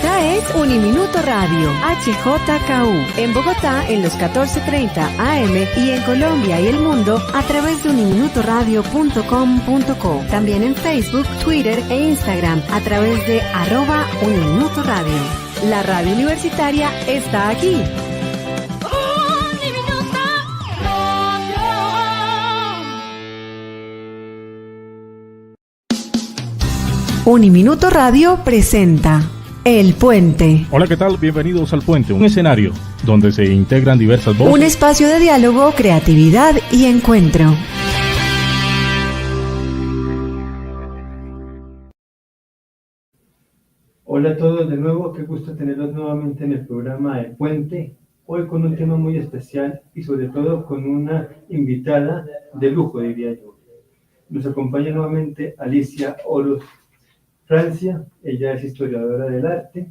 Esta es Uniminuto Radio, HJKU, en Bogotá en los 14:30 AM y en Colombia y el mundo a través de uniminutoradio.com.co. También en Facebook, Twitter e Instagram a través de @Uniminuto Radio. La radio universitaria está aquí. Uniminuto Radio presenta El Puente. Hola, ¿qué tal? Bienvenidos al Puente, un escenario donde se integran diversas voces. Un espacio de diálogo, creatividad y encuentro. Hola a todos de nuevo, qué gusto tenerlos nuevamente en el programa El Puente. Hoy con un tema muy especial y sobre todo con una invitada de lujo, diría yo. Nos acompaña nuevamente Alicia Oros Francia, ella es historiadora del arte.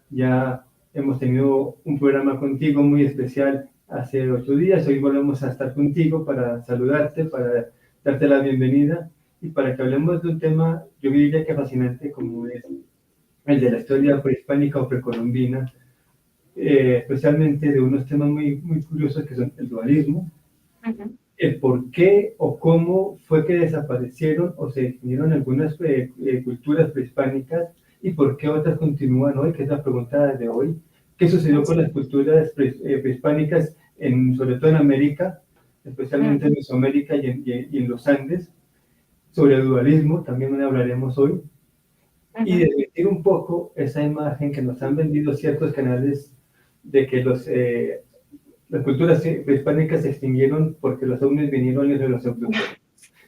Ya hemos tenido un programa contigo muy especial hace 8 días. Hoy volvemos a estar contigo para saludarte, para darte la bienvenida y para que hablemos de un tema, yo diría que fascinante, como es el de la historia prehispánica o precolombina, especialmente de unos temas muy curiosos que son el dualismo, el por qué o cómo fue que desaparecieron o se definieron algunas culturas prehispánicas y por qué otras continúan hoy, que es la pregunta de hoy. ¿Qué sucedió con las culturas prehispánicas, sobre todo en América, especialmente en Mesoamérica y en los Andes? Sobre el dualismo también hablaremos hoy. Y desmentir un poco esa imagen que nos han vendido ciertos canales de que las culturas prehispánicas se extinguieron porque los ovnis vinieron y se los abdujeron,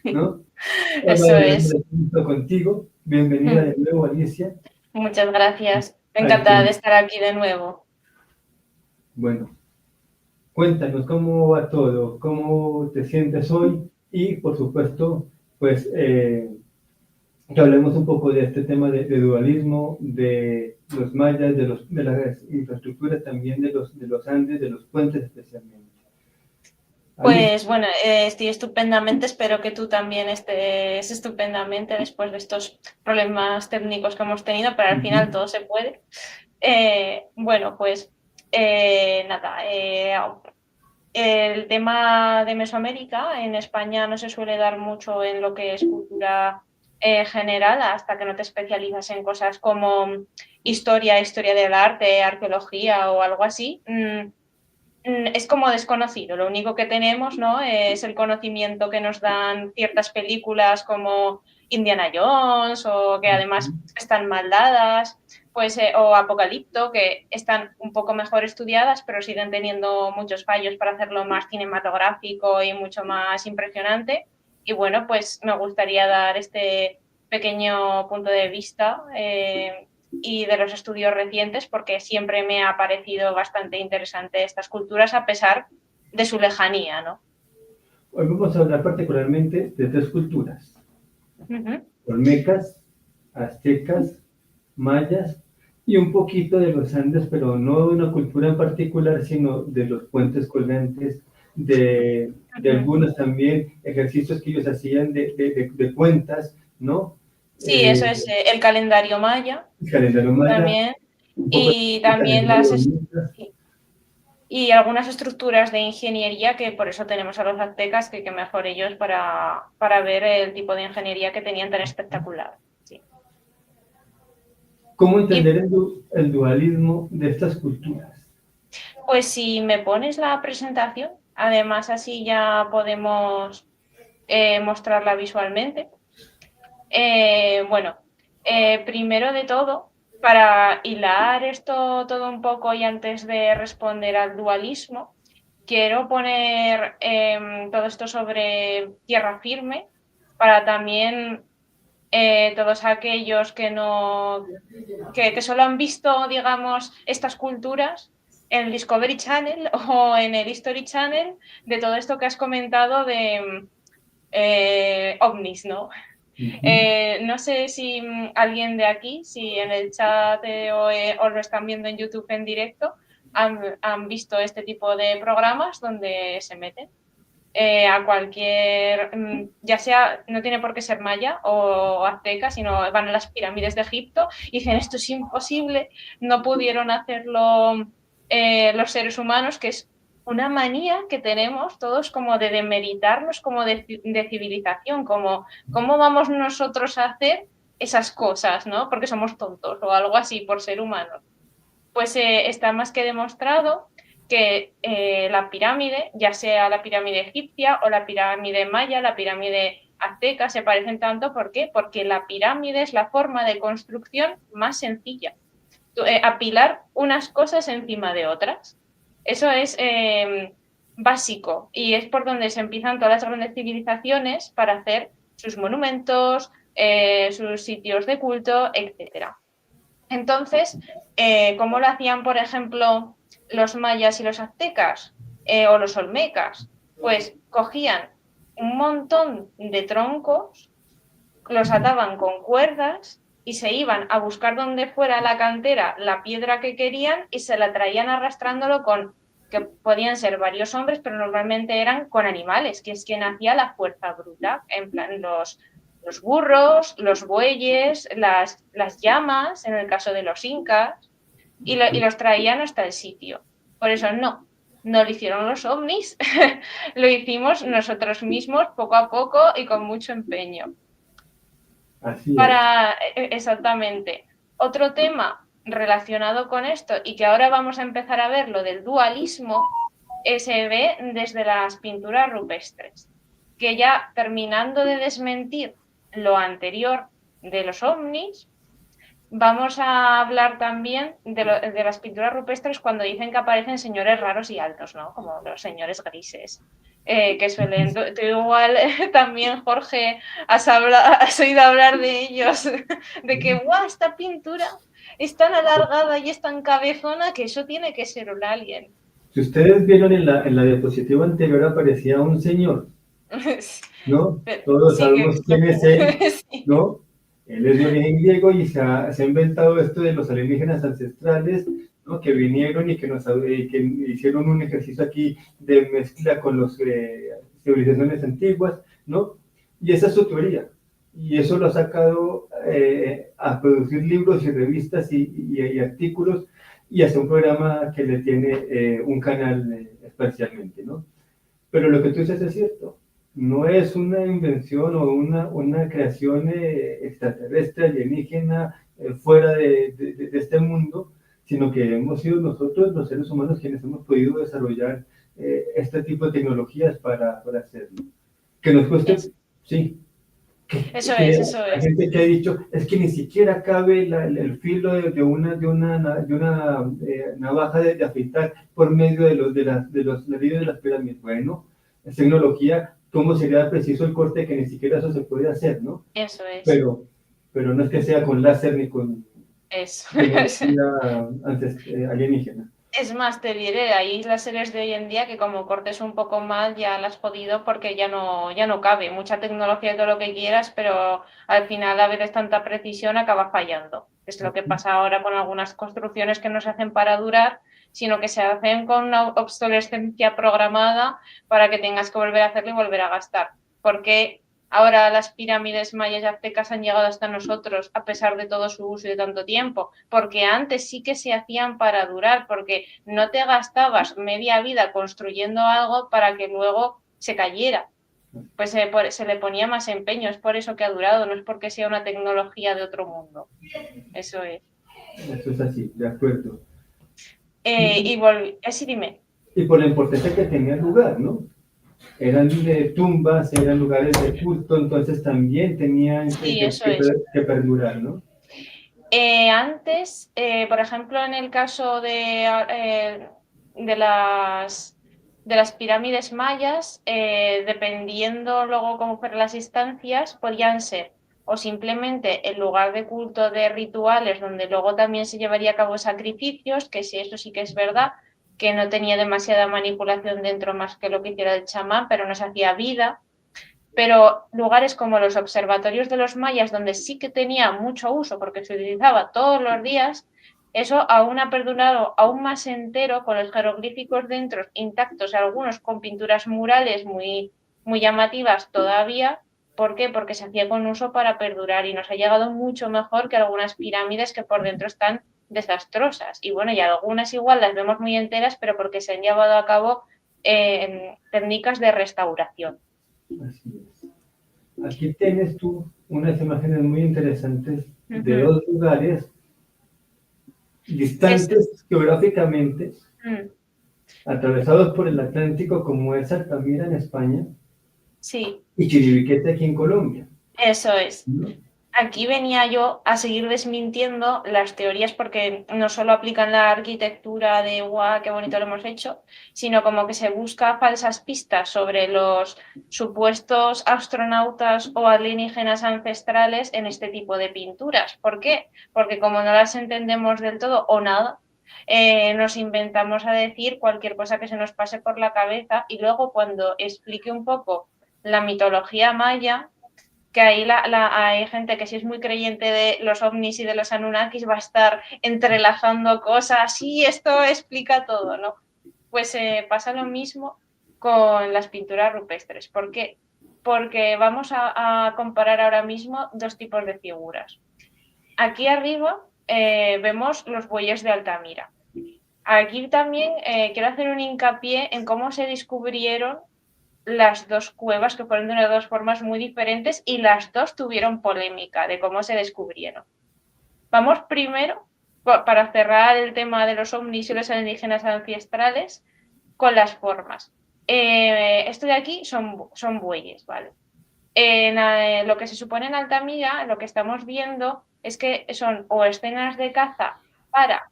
¿no? Eso es. Contigo. Bienvenida de nuevo, Alicia. Muchas gracias. Encantada de estar aquí de nuevo. Bueno, cuéntanos cómo va todo, cómo te sientes hoy y, por supuesto, pues que hablemos un poco de este tema de dualismo, de los mayas, de las infraestructuras también de los Andes, de los puentes especialmente. Pues bueno, estoy estupendamente, espero que tú también estés estupendamente después de estos problemas técnicos que hemos tenido, pero al final todo se puede. Bueno, pues nada, el tema de Mesoamérica en España no se suele dar mucho en lo que es cultura general hasta que no te especializas en cosas como historia del arte, arqueología o algo así. Es como desconocido. Lo único que tenemos, ¿no?, es el conocimiento que nos dan ciertas películas como Indiana Jones o que además están mal dadas, pues, o Apocalipto, que están un poco mejor estudiadas pero siguen teniendo muchos fallos para hacerlo más cinematográfico y mucho más impresionante. Y bueno, pues me gustaría dar este pequeño punto de vista y de los estudios recientes, porque siempre me ha parecido bastante interesante estas culturas a pesar de su lejanía, ¿no? Hoy vamos a hablar particularmente de 3 culturas: olmecas, aztecas, mayas y un poquito de los Andes, pero no de una cultura en particular, sino de los puentes colgantes, de algunos también ejercicios que ellos hacían de cuentas, ¿no? Sí, eso es el calendario maya. El calendario maya. También. Y también y algunas estructuras de ingeniería, que por eso tenemos a los aztecas, que mejor ellos para ver el tipo de ingeniería que tenían tan espectacular. Sí. ¿Cómo entender el dualismo de estas culturas? Pues si me pones la presentación, además así ya podemos mostrarla visualmente. Bueno, primero de todo, para hilar esto todo un poco y antes de responder al dualismo, quiero poner todo esto sobre tierra firme para también todos aquellos que solo han visto, digamos, estas culturas en el Discovery Channel o en el History Channel, de todo esto que has comentado de ovnis, ¿no? No sé si alguien de aquí, si en el chat o lo están viendo en YouTube en directo, han visto este tipo de programas donde se meten. a cualquier, ya sea, no tiene por qué ser maya o azteca, sino van a las pirámides de Egipto y dicen esto es imposible, no pudieron hacerlo los seres humanos, que es una manía que tenemos todos como de demeritarnos como de civilización, como cómo vamos nosotros a hacer esas cosas, ¿no? Porque somos tontos o algo así por ser humanos. Pues está más que demostrado que la pirámide, ya sea la pirámide egipcia o la pirámide maya, la pirámide azteca, se parecen tanto. ¿Por qué? Porque la pirámide es la forma de construcción más sencilla. Apilar unas cosas encima de otras. Eso es básico y es por donde se empiezan todas las grandes civilizaciones para hacer sus monumentos, sus sitios de culto, etcétera. Entonces, ¿cómo lo hacían, por ejemplo, los mayas y los aztecas o los olmecas? Pues cogían un montón de troncos, los ataban con cuerdas y se iban a buscar donde fuera la cantera la piedra que querían y se la traían arrastrándolo con, que podían ser varios hombres, pero normalmente eran con animales, que es quien hacía la fuerza bruta, en plan los burros, los bueyes, las llamas, en el caso de los incas, y los traían hasta el sitio. Por eso no lo hicieron los ovnis, lo hicimos nosotros mismos poco a poco y con mucho empeño. Así es. Exactamente. Otro tema relacionado con esto y que ahora vamos a empezar a ver, lo del dualismo, se ve desde las pinturas rupestres, que ya terminando de desmentir lo anterior de los ovnis, vamos a hablar también de las pinturas rupestres cuando dicen que aparecen señores raros y altos, ¿no? Como los señores grises, que suelen... Tú igual también, Jorge, has oído hablar de ellos, de que, ¡guau! Esta pintura es tan alargada y es tan cabezona que eso tiene que ser un alien. Si ustedes vieron en la diapositiva anterior aparecía un señor, ¿no? Todos Sí, sabemos quién es él, sí. ¿no? Él es de origen griego y se ha inventado esto de los alienígenas ancestrales, ¿no? Que vinieron y que hicieron un ejercicio aquí de mezcla con las civilizaciones antiguas, ¿no? Y esa es su teoría. Y eso lo ha sacado a producir libros y revistas y artículos y hace un programa que le tiene un canal especialmente, ¿no? Pero lo que tú dices es cierto. No es una invención o una creación extraterrestre, alienígena, fuera de este mundo, sino que hemos sido nosotros, los seres humanos, quienes hemos podido desarrollar este tipo de tecnologías para hacerlo. Que nos cueste, sí. Eso es. Hay gente que ha dicho, es que ni siquiera cabe el filo de una navaja de afeitar por medio de los ladrillos de las pirámides. Bueno, es tecnología, ¿cómo sería preciso el corte que ni siquiera eso se puede hacer, ¿no? Eso es. Pero no es que sea con láser ni con alienígena. Es más, te diré, hay láseres de hoy en día que como cortes un poco mal ya las has jodido porque ya no cabe. Mucha tecnología y todo lo que quieras, pero al final a veces tanta precisión acaba fallando. Es lo que pasa ahora con algunas construcciones que no se hacen para durar, sino que se hacen con una obsolescencia programada para que tengas que volver a hacerlo y volver a gastar. Porque ahora las pirámides mayas y aztecas han llegado hasta nosotros a pesar de todo su uso y de tanto tiempo, porque antes sí que se hacían para durar, porque no te gastabas media vida construyendo algo para que luego se cayera. Pues se le ponía más empeño, es por eso que ha durado, no es porque sea una tecnología de otro mundo. Eso es. Eso es así, de acuerdo. Sí, dime. Y por la importancia que tenía el lugar, ¿no? Eran tumbas, eran lugares de culto, entonces también tenían que perdurar, ¿no? Antes, por ejemplo, en el caso de las pirámides mayas, dependiendo luego cómo fueran las instancias, podían ser o simplemente el lugar de culto de rituales donde luego también se llevaría a cabo sacrificios, que sí, eso sí que es verdad, que no tenía demasiada manipulación dentro más que lo que hiciera el chamán, pero no se hacía vida. Pero lugares como los observatorios de los mayas, donde sí que tenía mucho uso porque se utilizaba todos los días, eso aún ha perdurado aún más entero, con los jeroglíficos dentro intactos, algunos con pinturas murales muy, muy llamativas todavía. ¿Por qué? Porque se hacía con uso para perdurar y nos ha llegado mucho mejor que algunas pirámides que por dentro están desastrosas. Y bueno, y algunas igual las vemos muy enteras, pero porque se han llevado a cabo técnicas de restauración. Así es. Aquí tienes tú unas imágenes muy interesantes de dos lugares distantes geográficamente, atravesados por el Atlántico, como es Altamira en España, sí, y Chiribiquete aquí en Colombia. Eso es. ¿No? Aquí venía yo a seguir desmintiendo las teorías, porque no solo aplican la arquitectura de guau, qué bonito lo hemos hecho, sino como que se busca falsas pistas sobre los supuestos astronautas o alienígenas ancestrales en este tipo de pinturas. ¿Por qué? Porque como no las entendemos del todo o nada, nos inventamos a decir cualquier cosa que se nos pase por la cabeza, y luego cuando explique un poco la mitología maya, que ahí hay gente que sí es muy creyente de los ovnis y de los Anunnakis, va a estar entrelazando cosas, y esto explica todo, ¿no? Pues pasa lo mismo con las pinturas rupestres. ¿Por qué? Porque vamos a comparar ahora mismo dos tipos de figuras. Aquí arriba vemos los bueyes de Altamira. Aquí también quiero hacer un hincapié en cómo se descubrieron las dos cuevas, que fueron de unas dos formas muy diferentes, y las dos tuvieron polémica de cómo se descubrieron. Vamos primero, para cerrar el tema de los ovnis y los alienígenas ancestrales, con las formas. Esto de aquí son bueyes, ¿vale? Lo que se supone en Altamira, lo que estamos viendo es que son o escenas de caza para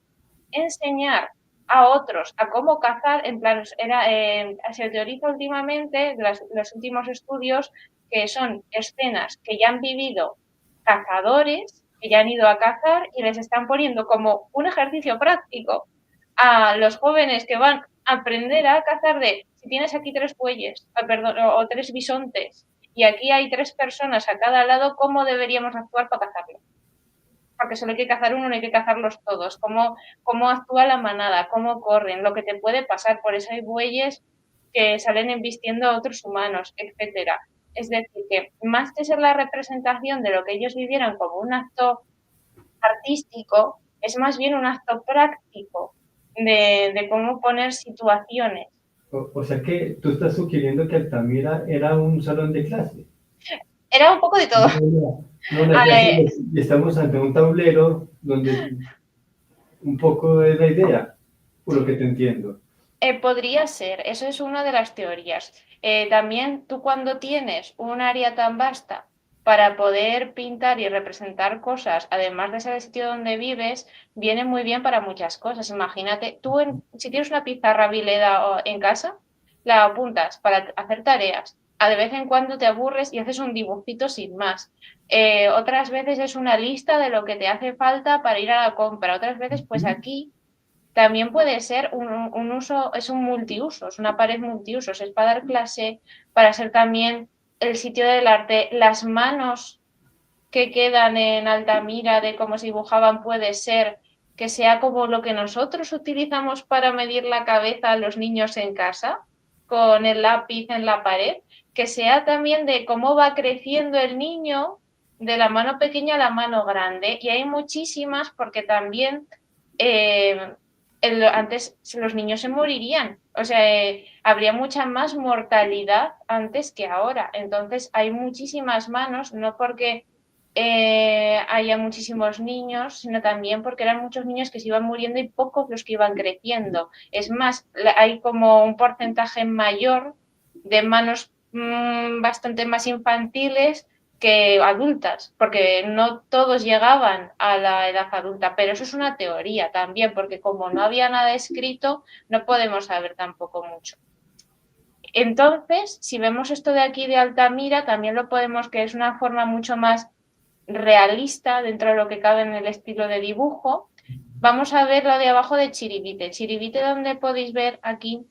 enseñar a otros a cómo cazar. En plan, se teoriza últimamente, los últimos estudios, que son escenas que ya han vivido cazadores, que ya han ido a cazar, y les están poniendo como un ejercicio práctico a los jóvenes que van a aprender a cazar, de si tienes aquí 3 bueyes, o 3 bisontes, y aquí hay 3 personas a cada lado, ¿cómo deberíamos actuar para cazarlos? Porque solo hay que cazar uno, no hay que cazarlos todos. ¿Cómo actúa la manada? ¿Cómo corren? Lo que te puede pasar. Por eso hay bueyes que salen embistiendo a otros humanos, etcétera. Es decir, que más que ser la representación de lo que ellos vivieran como un acto artístico, es más bien un acto práctico de cómo poner situaciones. O sea que tú estás sugiriendo que Altamira era un salón de clase. Era un poco de todo. No, clase, y estamos ante un tablero donde un poco es la idea, por lo que te entiendo. Podría ser, eso es una de las teorías. También tú, cuando tienes un área tan vasta para poder pintar y representar cosas, además de ser el sitio donde vives, viene muy bien para muchas cosas. Imagínate, si tienes una pizarra Vileda en casa, la apuntas para hacer tareas. De vez en cuando te aburres y haces un dibujito sin más. Otras veces es una lista de lo que te hace falta para ir a la compra. Otras veces, pues aquí también puede ser un uso, es un multiuso, es una pared multiusos, es para dar clase, para ser también el sitio del arte. Las manos que quedan en Altamira de cómo se dibujaban, puede ser que sea como lo que nosotros utilizamos para medir la cabeza a los niños en casa, con el lápiz en la pared, que sea también de cómo va creciendo el niño de la mano pequeña a la mano grande. Y hay muchísimas, porque también antes los niños se morirían, o sea, habría mucha más mortalidad antes que ahora. Entonces hay muchísimas manos, no porque haya muchísimos niños, sino también porque eran muchos niños que se iban muriendo y pocos los que iban creciendo. Es más, hay como un porcentaje mayor de manos bastante más infantiles que adultas, porque no todos llegaban a la edad adulta, pero eso es una teoría también, porque como no había nada escrito, no podemos saber tampoco mucho. Entonces, si vemos esto de aquí de Altamira, también lo podemos, que es una forma mucho más realista dentro de lo que cabe en el estilo de dibujo. Vamos a ver lo de abajo de Chiribite. Chiribite, donde podéis ver aquí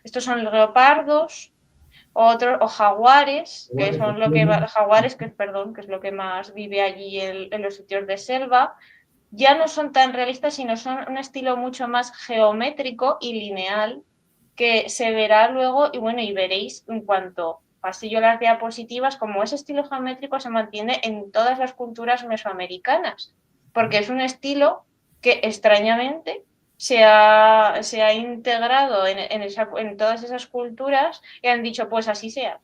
estos son leopardos, o jaguares, que son jaguares, que es lo que más vive allí en los sitios de selva. ya no son tan realistas, sino son un estilo mucho más geométrico y lineal que se verá luego y bueno, y veréis en cuanto pasillo las diapositivas, como ese estilo geométrico se mantiene en todas las culturas mesoamericanas, porque es un estilo que extrañamente se ha integrado en todas esas culturas y han dicho, pues así sea.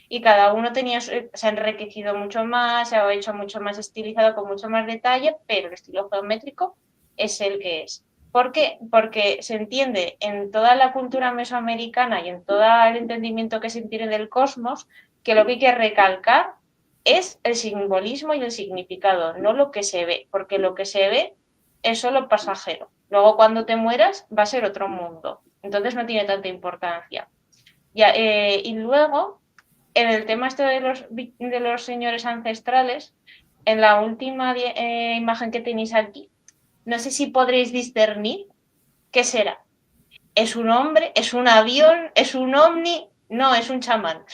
Y cada uno se ha enriquecido mucho más, se ha hecho mucho más estilizado, con mucho más detalle, pero el estilo geométrico es el que es. ¿Por qué? Porque se entiende en toda la cultura mesoamericana y en todo el entendimiento que se tiene del cosmos que lo que hay que recalcar es el simbolismo y el significado, no lo que se ve, porque lo que se ve es solo pasajero. Luego cuando te mueras va a ser otro mundo, entonces no tiene tanta importancia. Y luego, en el tema este de los señores ancestrales, en la última imagen que tenéis aquí, no sé si podréis discernir qué será. ¿Es un hombre? ¿Es un avión? ¿Es un ovni? No, es un chamán.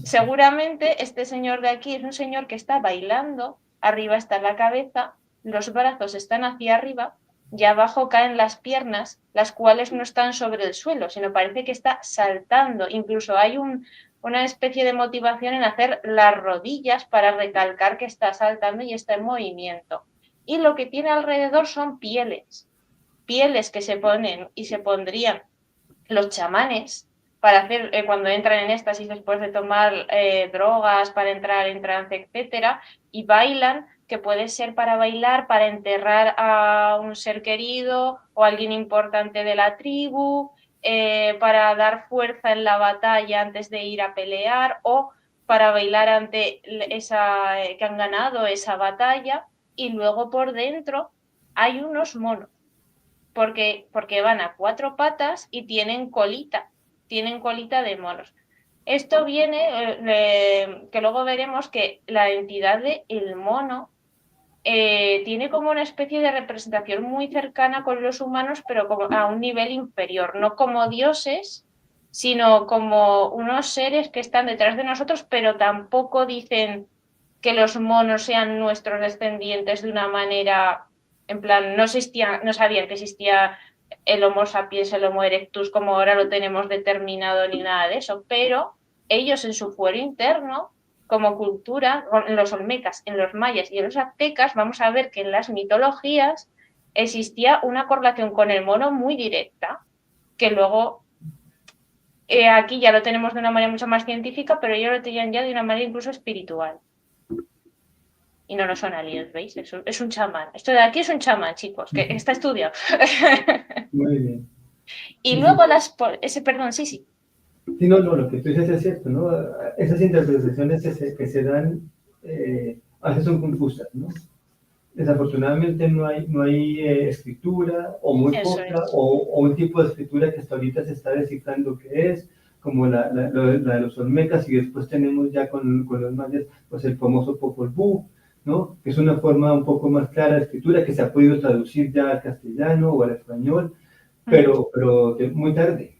Seguramente este señor de aquí es un señor que está bailando, arriba está la cabeza, los brazos están hacia arriba y abajo caen las piernas, las cuales no están sobre el suelo, sino parece que está saltando. Incluso hay una especie de motivación en hacer las rodillas para recalcar que está saltando y está en movimiento. Y lo que tiene alrededor son pieles que se ponen y se pondrían los chamanes para hacer cuando entran en éxtasis después de tomar drogas, para entrar en trance, etcétera, y bailan, que puede ser para bailar, para enterrar a un ser querido o alguien importante de la tribu, para dar fuerza en la batalla antes de ir a pelear o para bailar ante que han ganado esa batalla. Y luego por dentro hay unos monos porque van a 4 patas y tienen colita de monos. Esto viene, que luego veremos que la entidad del mono tiene como una especie de representación muy cercana con los humanos, pero como a un nivel inferior, no como dioses, sino como unos seres que están detrás de nosotros, pero tampoco dicen que los monos sean nuestros descendientes de una manera, en plan, no sabían que existía el Homo sapiens, el Homo erectus, como ahora lo tenemos determinado ni nada de eso, pero ellos en su fuero interno, como cultura, en los olmecas, en los mayas y en los aztecas, vamos a ver que en las mitologías existía una correlación con el mono muy directa, que luego aquí ya lo tenemos de una manera mucho más científica, pero ellos lo tenían ya de una manera incluso espiritual. Y no son aliens, ¿veis? Es un chamán. Esto de aquí es un chamán, chicos, que está estudiado. Muy bien. Y luego perdón, sí. Sí, no, lo que tú dices es cierto, ¿no? Esas interpretaciones que se dan a veces son confusas, ¿no? Desafortunadamente no hay escritura, o muy poca, o un tipo de escritura que hasta ahorita se está descifrando qué es, como la de los olmecas, y después tenemos ya con los mayas, pues el famoso Popol Vuh, ¿no? Que es una forma un poco más clara de escritura que se ha podido traducir ya al castellano o al español, pero muy tarde.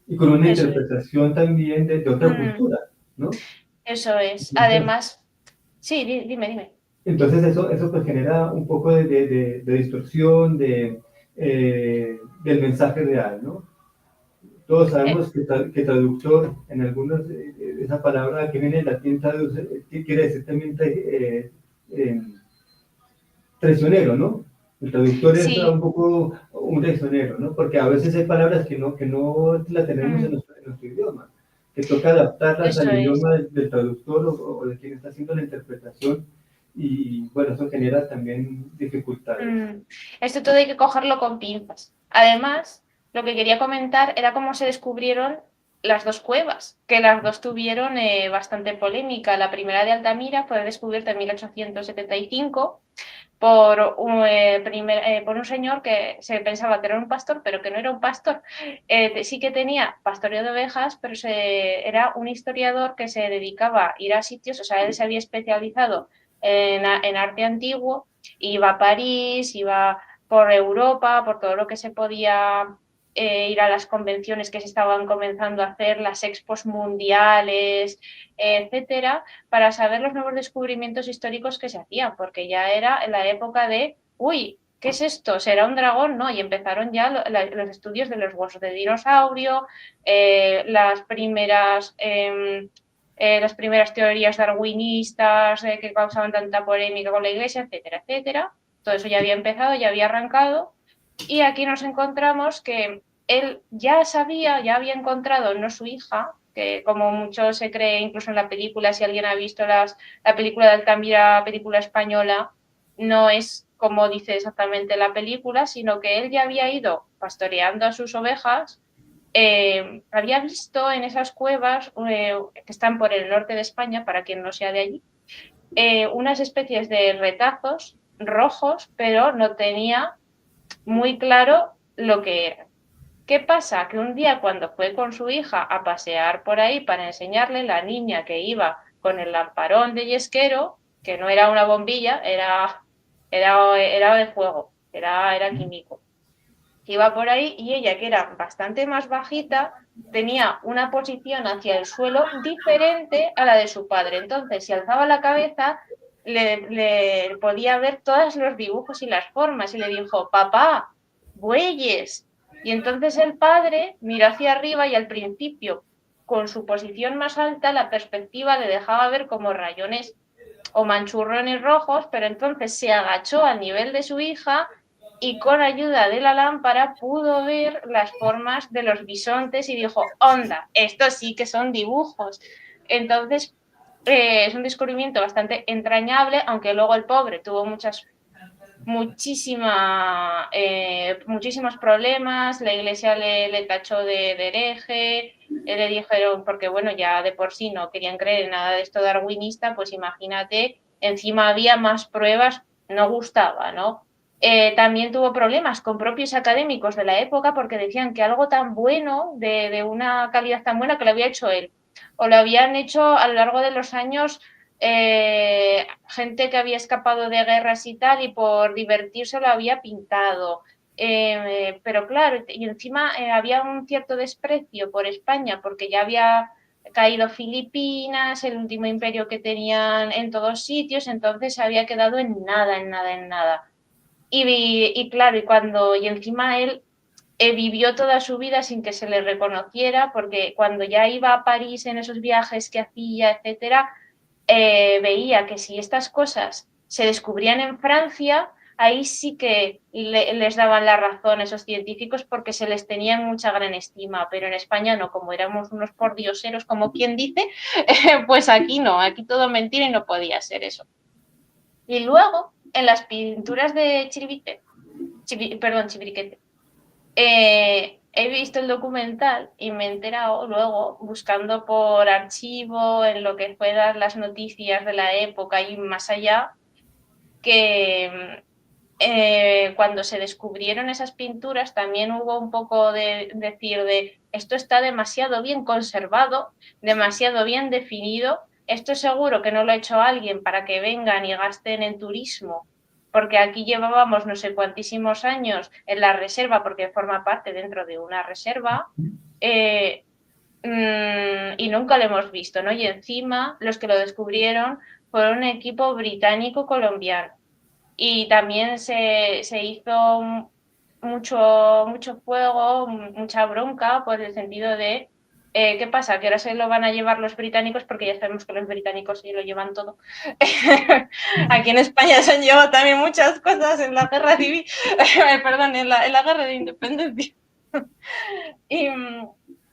Y con una interpretación también de otra cultura, ¿no? Eso es. Además, sí, dime. Entonces eso pues genera un poco de distorsión del mensaje real, ¿no? Todos sabemos que traductor, en algunos, esa palabra que viene del latín, quiere decir también traicionero, ¿no? El traductor es un poco un traicionero, ¿no? Porque a veces hay palabras que no la tenemos en nuestro idioma, que toca adaptarlas al idioma del traductor o de quien está haciendo la interpretación, y bueno, eso genera también dificultades. Esto todo hay que cogerlo con pinzas. Además, lo que quería comentar era cómo se descubrieron las dos cuevas, que las dos tuvieron bastante polémica. La primera de Altamira fue descubierta en 1875 por un señor que se pensaba que era un pastor, pero que no era un pastor. Sí que tenía pastoreo de ovejas, pero era un historiador que se dedicaba a ir a sitios, o sea, él se había especializado en arte antiguo, iba a París, iba por Europa, por todo lo que se podía ir a las convenciones que se estaban comenzando a hacer, las expos mundiales, etcétera, para saber los nuevos descubrimientos históricos que se hacían, porque ya era en la época de, uy, ¿qué es esto? ¿Será un dragón? No, y empezaron ya los estudios de los huesos de dinosaurio, las primeras teorías darwinistas que causaban tanta polémica con la Iglesia, etcétera, etcétera. Todo eso ya había empezado, ya había arrancado, y aquí nos encontramos que él ya sabía, ya había encontrado, no su hija, que como mucho se cree incluso en la película, si alguien ha visto la película de Altamira, película española, no es como dice exactamente la película, sino que él ya había ido pastoreando a sus ovejas, había visto en esas cuevas que están por el norte de España, para quien no sea de allí, unas especies de retazos rojos, pero no tenía muy claro lo que era. ¿Qué pasa? Que un día cuando fue con su hija a pasear por ahí para enseñarle, la niña que iba con el lamparón de yesquero, que no era una bombilla, era de fuego, era químico. Iba por ahí y ella, que era bastante más bajita, tenía una posición hacia el suelo diferente a la de su padre. Entonces, si alzaba la cabeza, le podía ver todos los dibujos y las formas y le dijo, papá, bueyes. Y entonces el padre miró hacia arriba y al principio, con su posición más alta, la perspectiva le dejaba ver como rayones o manchurrones rojos, pero entonces se agachó al nivel de su hija y con ayuda de la lámpara pudo ver las formas de los bisontes y dijo, onda, estos sí que son dibujos. Entonces, es un descubrimiento bastante entrañable, aunque luego el pobre tuvo muchísimos problemas, la Iglesia le tachó de hereje, le dijeron, porque bueno, ya de por sí no querían creer en nada de esto darwinista, pues imagínate, encima había más pruebas, no gustaba, ¿no? También tuvo problemas con propios académicos de la época porque decían que algo tan bueno, de una calidad tan buena, que lo había hecho él, o lo habían hecho a lo largo de los años gente que había escapado de guerras y tal, y por divertirse lo había pintado. Pero claro, y encima había un cierto desprecio por España porque ya había caído Filipinas, el último imperio que tenían en todos sitios, entonces se había quedado en nada, en nada, en nada. Y claro, y encima él vivió toda su vida sin que se le reconociera, porque cuando ya iba a París en esos viajes que hacía, etcétera, veía que si estas cosas se descubrían en Francia, ahí sí que les daban la razón a esos científicos porque se les tenía en mucha gran estima, pero en España no, como éramos unos pordioseros, como quien dice, pues aquí no, aquí todo mentira y no podía ser eso. Y luego, en las pinturas de Chiribiquete, he visto el documental y me he enterado luego, buscando por archivo, en lo que fueran las noticias de la época y más allá, que cuando se descubrieron esas pinturas también hubo un poco de decir de esto está demasiado bien conservado, demasiado bien definido, esto seguro que no lo ha hecho alguien para que vengan y gasten en turismo, porque aquí llevábamos no sé cuantísimos años en la reserva, porque forma parte dentro de una reserva, y nunca lo hemos visto, ¿no? Y encima los que lo descubrieron fueron un equipo británico-colombiano. Y también se hizo mucho fuego, mucha bronca por el sentido de ¿qué pasa? Que ahora se lo van a llevar los británicos, porque ya sabemos que los británicos sí lo llevan todo. Aquí en España se han llevado también muchas cosas en la guerra civil, perdón, en la guerra de independencia.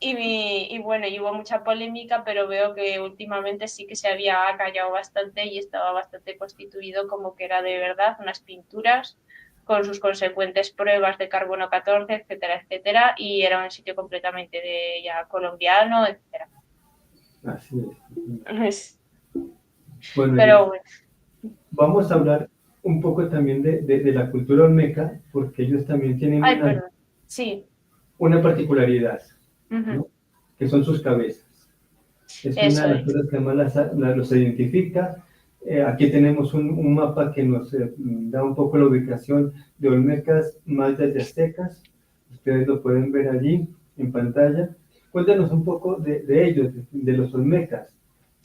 Y bueno, y hubo mucha polémica, pero veo que últimamente sí que se había callado bastante y estaba bastante constituido como que era de verdad unas pinturas con sus consecuentes pruebas de carbono 14, etcétera, etcétera, y era un sitio completamente ya colombiano, etcétera. Así es. Bueno, pero bueno. Vamos a hablar un poco también de la cultura olmeca, porque ellos también tienen una particularidad, ¿no? Que son sus cabezas. Es una de las cosas que más los identifica. Aquí tenemos un mapa que nos da un poco la ubicación de olmecas, mayas y aztecas. Ustedes lo pueden ver allí en pantalla. Cuéntanos un poco de ellos, de los olmecas.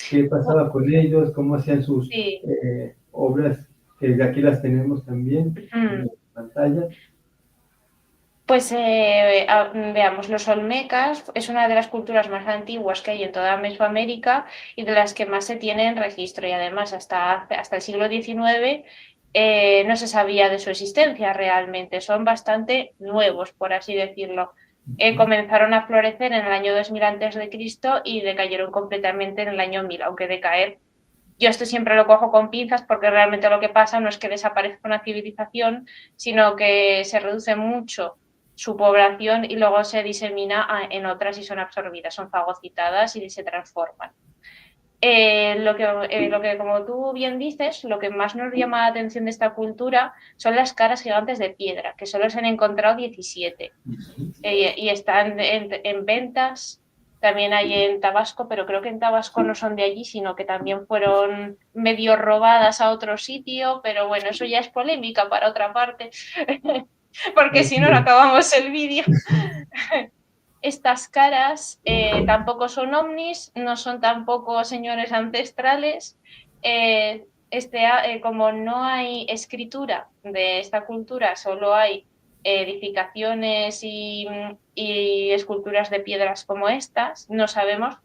¿Qué pasaba con ellos? ¿Cómo hacían sus Sí. obras? Que aquí las tenemos también en pantalla. Pues veamos, los olmecas es una de las culturas más antiguas que hay en toda Mesoamérica y de las que más se tiene en registro, y además hasta el siglo XIX no se sabía de su existencia realmente, son bastante nuevos, por así decirlo. Comenzaron a florecer en el año 2000 a.C. y decayeron completamente en el año 1000, aunque decaer, yo esto siempre lo cojo con pinzas porque realmente lo que pasa no es que desaparezca una civilización, sino que se reduce mucho su población y luego se disemina en otras y son absorbidas, son fagocitadas y se transforman. Lo que, como tú bien dices, lo que más nos llama la atención de esta cultura son las caras gigantes de piedra, que solo se han encontrado 17 y están en ventas. También hay en Tabasco, pero creo que en Tabasco no son de allí, sino que también fueron medio robadas a otro sitio, pero bueno, eso ya es polémica para otra parte, porque si no, no acabamos el vídeo. Estas caras tampoco son ovnis, no son tampoco señores ancestrales. Como no hay escritura de esta cultura, solo hay edificaciones y esculturas de piedras como estas, no sabemos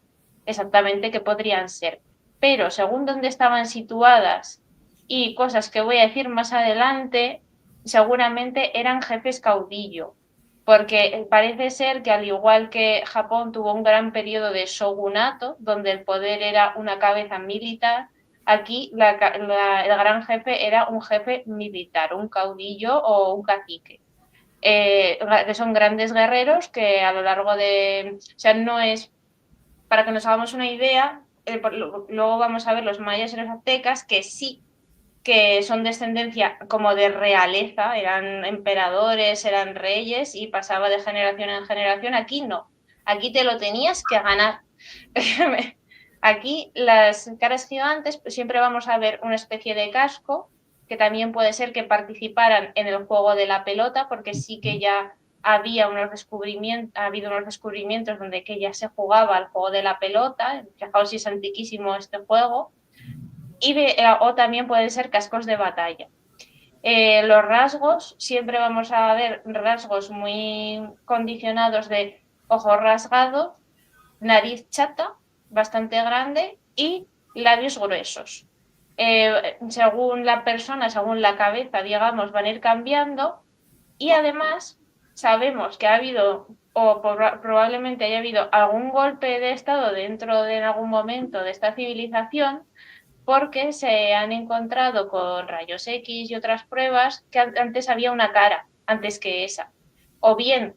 exactamente qué podrían ser. Pero según dónde estaban situadas y cosas que voy a decir más adelante, seguramente eran jefes caudillo, porque parece ser que al igual que Japón tuvo un gran periodo de shogunato, donde el poder era una cabeza militar, aquí el gran jefe era un jefe militar, un caudillo o un cacique. Que son grandes guerreros que a lo largo de... O sea, no es... Para que nos hagamos una idea, luego vamos a ver los mayas y los aztecas, que sí que son descendencia como de realeza, eran emperadores, eran reyes y pasaba de generación en generación. Aquí no, aquí te lo tenías que ganar. Aquí las caras gigantes pues siempre vamos a ver una especie de casco, que también puede ser que participaran en el juego de la pelota, porque sí que ya había ha habido unos descubrimientos donde que ya se jugaba al juego de la pelota. Fijaos si es antiquísimo este juego. O también pueden ser cascos de batalla. Los rasgos, siempre vamos a ver rasgos muy condicionados de ojo rasgado, nariz chata, bastante grande, y labios gruesos. Según la persona, según la cabeza, digamos, van a ir cambiando, y además sabemos que ha habido, o probablemente haya habido algún golpe de estado dentro de en algún momento de esta civilización, porque se han encontrado con rayos X y otras pruebas que antes había una cara, antes que esa. O bien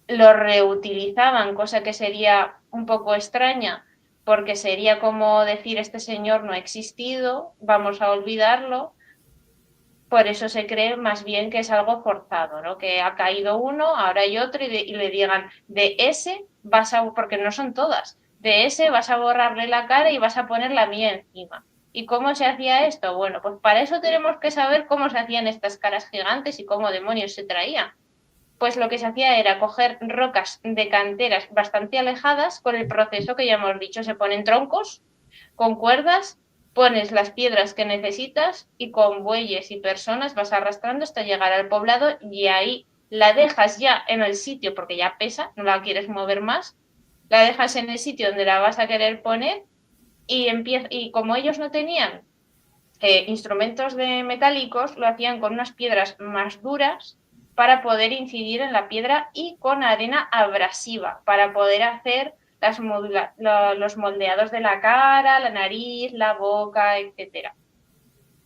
lo reutilizaban, cosa que sería un poco extraña, porque sería como decir este señor no ha existido, vamos a olvidarlo. Por eso se cree más bien que es algo forzado, ¿no? Que ha caído uno, ahora hay otro, y le digan, de ese vas a, porque no son todas, de ese vas a borrarle la cara y vas a poner la mía encima. ¿Y cómo se hacía esto? Bueno, pues para eso tenemos que saber cómo se hacían estas caras gigantes y cómo demonios se traían. Pues lo que se hacía era coger rocas de canteras bastante alejadas con el proceso que ya hemos dicho, se ponen troncos con cuerdas, pones las piedras que necesitas y con bueyes y personas vas arrastrando hasta llegar al poblado, y ahí la dejas ya en el sitio porque ya pesa, no la quieres mover más, la dejas en el sitio donde la vas a querer poner y como ellos no tenían instrumentos de metálicos, lo hacían con unas piedras más duras para poder incidir en la piedra y con arena abrasiva para poder hacer los moldeados de la cara, la nariz, la boca, etc.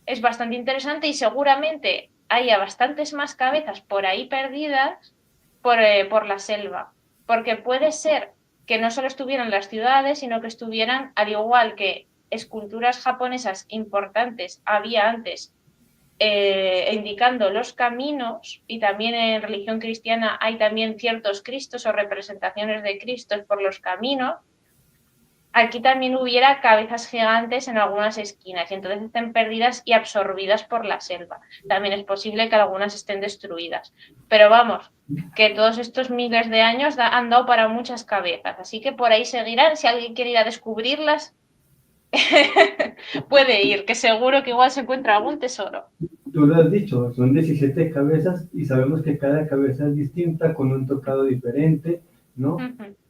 Es bastante interesante y seguramente haya bastantes más cabezas por ahí perdidas por la selva, porque puede ser que no solo estuvieran en las ciudades, sino que estuvieran, al igual que esculturas japonesas importantes había antes, indicando los caminos, y también en religión cristiana hay también ciertos cristos o representaciones de cristos por los caminos, aquí también hubiera cabezas gigantes en algunas esquinas y entonces estén perdidas y absorbidas por la selva. También es posible que algunas estén destruidas. Pero vamos, que todos estos miles de años han dado para muchas cabezas, así que por ahí seguirán. Si alguien quiere ir a descubrirlas, puede ir, que seguro que igual se encuentra algún tesoro. Tú lo has dicho, son 17 cabezas y sabemos que cada cabeza es distinta, con un tocado diferente, ¿no?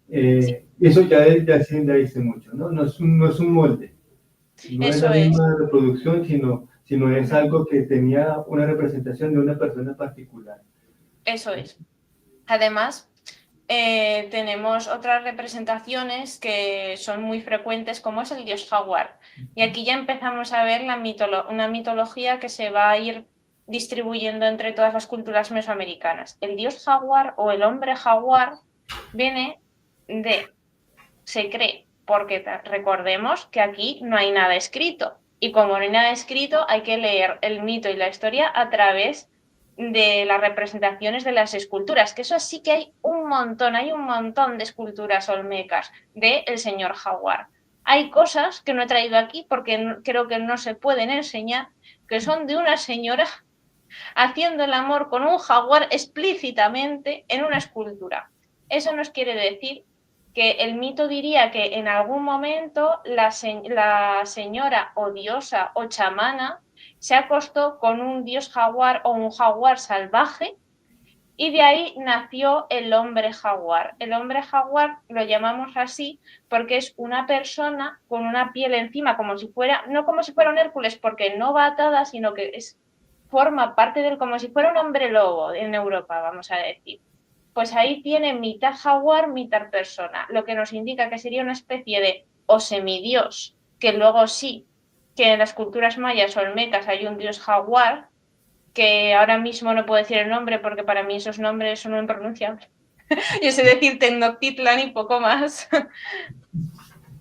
Eso ya dice mucho, ¿no? No es un molde, no es la misma reproducción, sino es algo que tenía una representación de una persona particular. Eso es. Además, tenemos otras representaciones que son muy frecuentes, como es el dios jaguar. Y aquí ya empezamos a ver una mitología que se va a ir distribuyendo entre todas las culturas mesoamericanas. El dios jaguar o el hombre jaguar viene se cree, porque recordemos que aquí no hay nada escrito. Y como no hay nada escrito, hay que leer el mito y la historia a través de las representaciones de las esculturas, que eso sí que hay un montón de esculturas olmecas del señor jaguar. Hay cosas que no he traído aquí porque creo que no se pueden enseñar, que son de una señora haciendo el amor con un jaguar explícitamente en una escultura. Eso nos quiere decir que el mito diría que en algún momento la señora o diosa o chamana se acostó con un dios jaguar o un jaguar salvaje y de ahí nació el hombre jaguar. El hombre jaguar lo llamamos así porque es una persona con una piel encima, no como si fuera un Hércules porque no va atada, sino que forma parte del, como si fuera un hombre lobo en Europa, vamos a decir. Pues ahí tiene mitad jaguar, mitad persona, lo que nos indica que sería una especie de o semidios, que luego sí, que en las culturas mayas o olmecas hay un dios jaguar, que ahora mismo no puedo decir el nombre porque para mí esos nombres son impronunciables. Yo sé decir Tenochtitlan y poco más.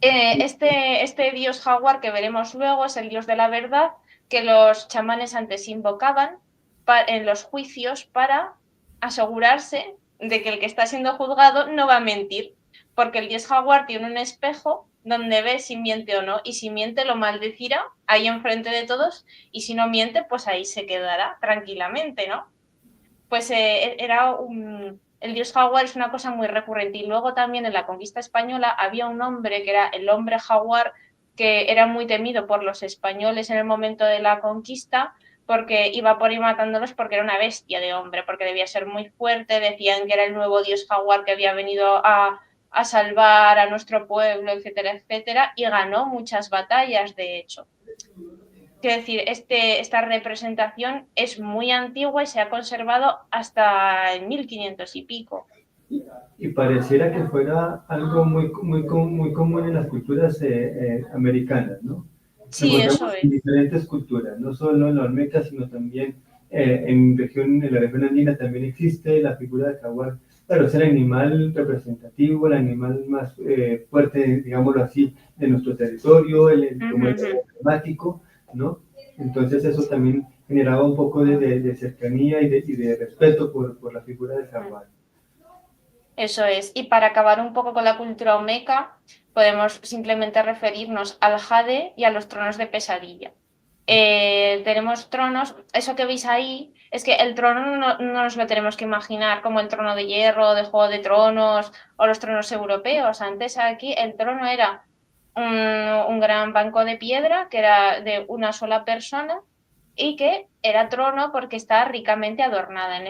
Este dios jaguar que veremos luego es el dios de la verdad, que los chamanes antes invocaban en los juicios para asegurarse de que el que está siendo juzgado no va a mentir, porque el dios jaguar tiene un espejo donde ve si miente o no, y si miente lo maldecirá ahí enfrente de todos, y si no miente, pues ahí se quedará tranquilamente, ¿no? Pues el dios jaguar es una cosa muy recurrente. Y luego también en la conquista española había un hombre que era el hombre jaguar, que era muy temido por los españoles en el momento de la conquista, porque iba por ahí matándolos porque era una bestia de hombre, porque debía ser muy fuerte, decían que era el nuevo dios jaguar que había venido a salvar a nuestro pueblo, etcétera, etcétera, y ganó muchas batallas, de hecho. Quiero decir, esta representación es muy antigua y se ha conservado hasta el 1500 y pico. Y pareciera que fuera algo muy común en las culturas americanas, ¿no? Sí, eso es. En diferentes culturas, no solo en la olmeca, sino también en la región andina también existe la figura de jaguar. Claro, es el animal representativo, el animal más fuerte, digámoslo así, de nuestro territorio, el emblemático, ¿no? Entonces eso también generaba un poco de cercanía y de respeto por la figura del jaguar. Eso es. Y para acabar un poco con la cultura olmeca, podemos simplemente referirnos al jade y a los tronos de pesadilla. Tenemos tronos, eso que veis ahí, es que el trono no nos lo tenemos que imaginar como el trono de hierro, de Juego de Tronos o los tronos europeos. Antes aquí el trono era un gran banco de piedra que era de una sola persona y que era trono porque está ricamente adornada.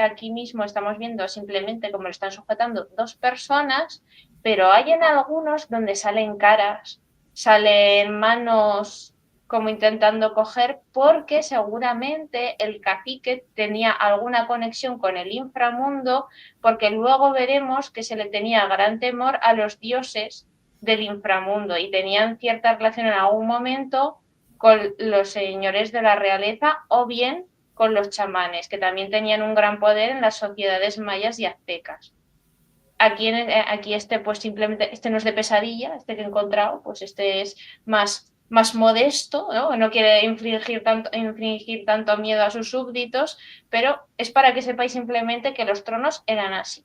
Aquí mismo estamos viendo simplemente cómo lo están sujetando dos personas, pero hay en algunos donde salen caras, salen manos como intentando coger, porque seguramente el cacique tenía alguna conexión con el inframundo, porque luego veremos que se le tenía gran temor a los dioses del inframundo y tenían cierta relación en algún momento con los señores de la realeza o bien con los chamanes, que también tenían un gran poder en las sociedades mayas y aztecas. Aquí pues simplemente, no es de pesadilla, que he encontrado, pues es más modesto, ¿no? No quiere infligir tanto miedo a sus súbditos, pero es para que sepáis simplemente que los tronos eran así.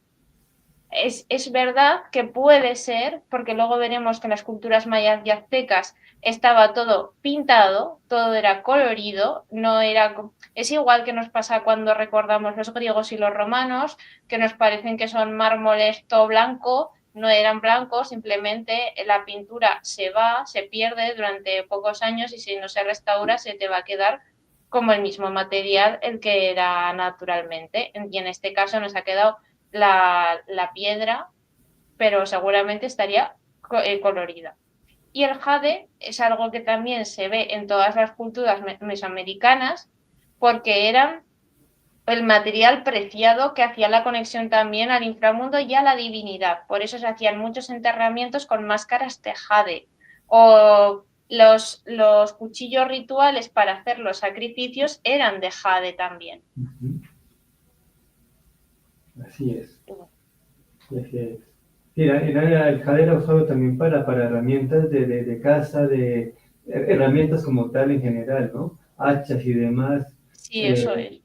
es verdad que puede ser, porque luego veremos que en las culturas mayas y aztecas estaba todo pintado, todo era colorido, no era... Es igual que nos pasa cuando recordamos los griegos y los romanos, que nos parecen que son mármoles todo blanco, no eran blancos, simplemente la pintura se va, se pierde durante pocos años y si no se restaura se te va a quedar como el mismo material el que era naturalmente. Y en este caso nos ha quedado la piedra, pero seguramente estaría colorida. Y el jade es algo que también se ve en todas las culturas mesoamericanas porque eran el material preciado que hacía la conexión también al inframundo y a la divinidad. Por eso se hacían muchos enterramientos con máscaras de jade o los cuchillos rituales para hacer los sacrificios eran de jade también. Así es. Así es. El jade era usado también para herramientas de caza, de herramientas como tal en general, ¿no? Hachas y demás. Sí, eso es.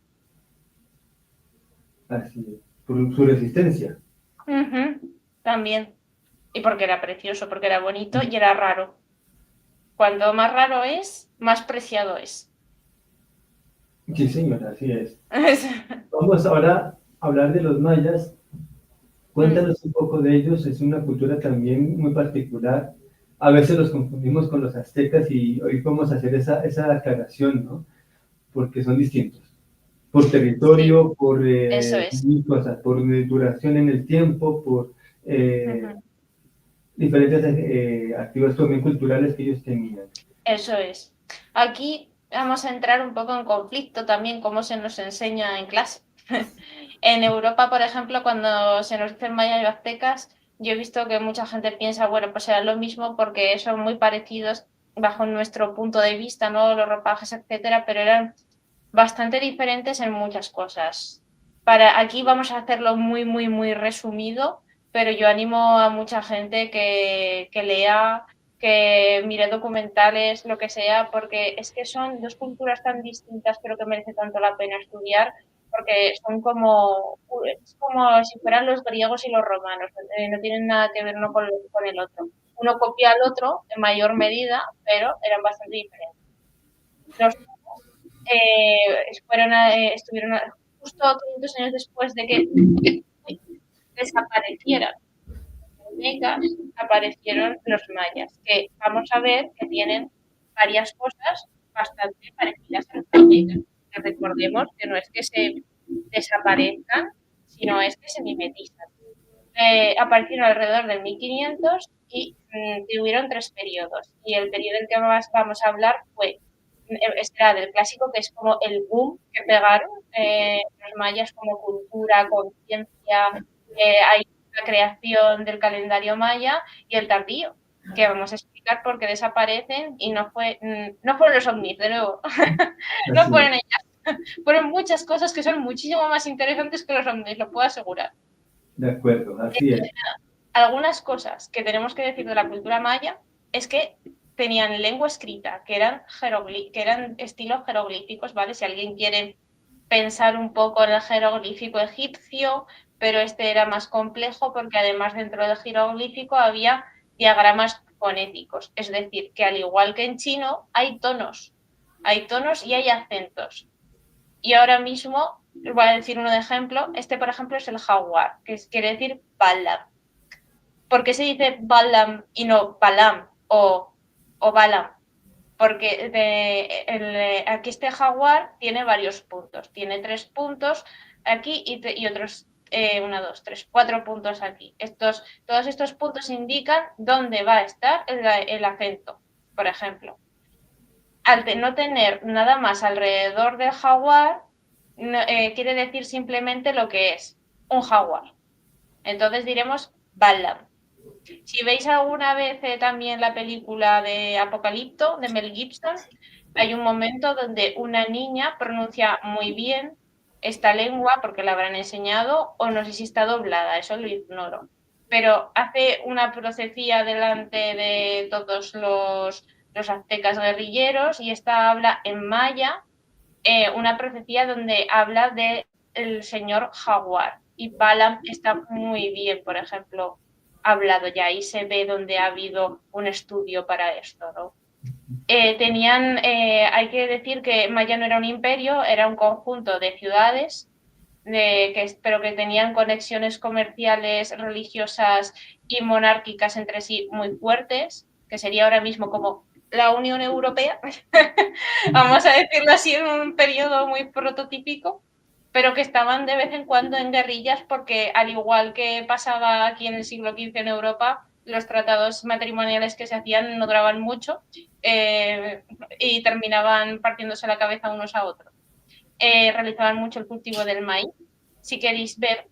Así es. Por su resistencia. También. Y porque era precioso, porque era bonito y era raro. Cuanto más raro es, más preciado es. Sí, señora, así es. Vamos ahora a hablar de los mayas. Cuéntanos un poco de ellos. Es una cultura también muy particular. A veces los confundimos con los aztecas y hoy vamos a hacer esa aclaración, ¿no? Porque son distintos. Por territorio, por cosas, por duración en el tiempo, por diferentes actividades también culturales que ellos tenían. Eso es. Aquí vamos a entrar un poco en conflicto también, como se nos enseña en clase. En Europa, por ejemplo, cuando se nos dicen mayas y aztecas, yo he visto que mucha gente piensa, bueno, pues será lo mismo porque son muy parecidos bajo nuestro punto de vista, ¿no? Los ropajes, etcétera, pero eran bastante diferentes en muchas cosas. Aquí vamos a hacerlo muy, muy, muy resumido, pero yo animo a mucha gente que lea, que mire documentales, lo que sea, porque es que son dos culturas tan distintas, pero que merece tanto la pena estudiar, porque son es como si fueran los griegos y los romanos, no tienen nada que ver uno con el otro. Uno copia al otro en mayor medida, pero eran bastante diferentes. Los estuvieron justo 500 años después de que desaparecieran los mecas, aparecieron los mayas, que vamos a ver que tienen varias cosas bastante parecidas a los mecas. Recordemos que no es que se desaparezcan, sino es que se mimetizan. Aparecieron alrededor del 1500 y tuvieron 3 periodos. Y el periodo del que más vamos a hablar será del clásico, que es como el boom que pegaron los mayas como cultura, conciencia, hay la creación del calendario maya y el tardío, que vamos a explicar por qué desaparecen y no fueron los ovnis, de nuevo, no fueron ellas, fueron muchas cosas que son muchísimo más interesantes que los ovnis, lo puedo asegurar. De acuerdo, así es. Algunas cosas que tenemos que decir de la cultura maya es que tenían lengua escrita, que eran estilos jeroglíficos, ¿vale? Si alguien quiere pensar un poco en el jeroglífico egipcio, pero este era más complejo porque además dentro del jeroglífico había diagramas fonéticos, es decir, que al igual que en chino hay tonos y hay acentos. Y ahora mismo, os voy a decir uno de ejemplo, por ejemplo es el jaguar, que quiere decir Balam. ¿Por qué se dice Balam y no Balam o Balam? Porque aquí este jaguar tiene varios puntos. Tiene 3 puntos aquí y otros 1, 2, 3, 4 puntos aquí. Todos estos puntos indican dónde va a estar el acento, por ejemplo. Al no tener nada más alrededor del jaguar, quiere decir simplemente lo que es un jaguar. Entonces diremos Balam. Si veis alguna vez también la película de Apocalipto, de Mel Gibson, hay un momento donde una niña pronuncia muy bien esta lengua porque la habrán enseñado o no sé si está doblada, eso lo ignoro. Pero hace una profecía delante de todos los aztecas guerrilleros y esta habla en maya, una profecía donde habla del señor jaguar. y Balaam está muy bien, por ejemplo, hablado ya, ahí se ve donde ha habido un estudio para esto, ¿no? Hay que decir que Maya no era un imperio, era un conjunto de ciudades, pero que tenían conexiones comerciales, religiosas y monárquicas entre sí muy fuertes, que sería ahora mismo como la Unión Europea, vamos a decirlo así, en un periodo muy prototípico, pero que estaban de vez en cuando en guerrillas porque, al igual que pasaba aquí en el siglo XV en Europa, los tratados matrimoniales que se hacían no duraban mucho y terminaban partiéndose la cabeza unos a otros. Realizaban mucho el cultivo del maíz. Si queréis ver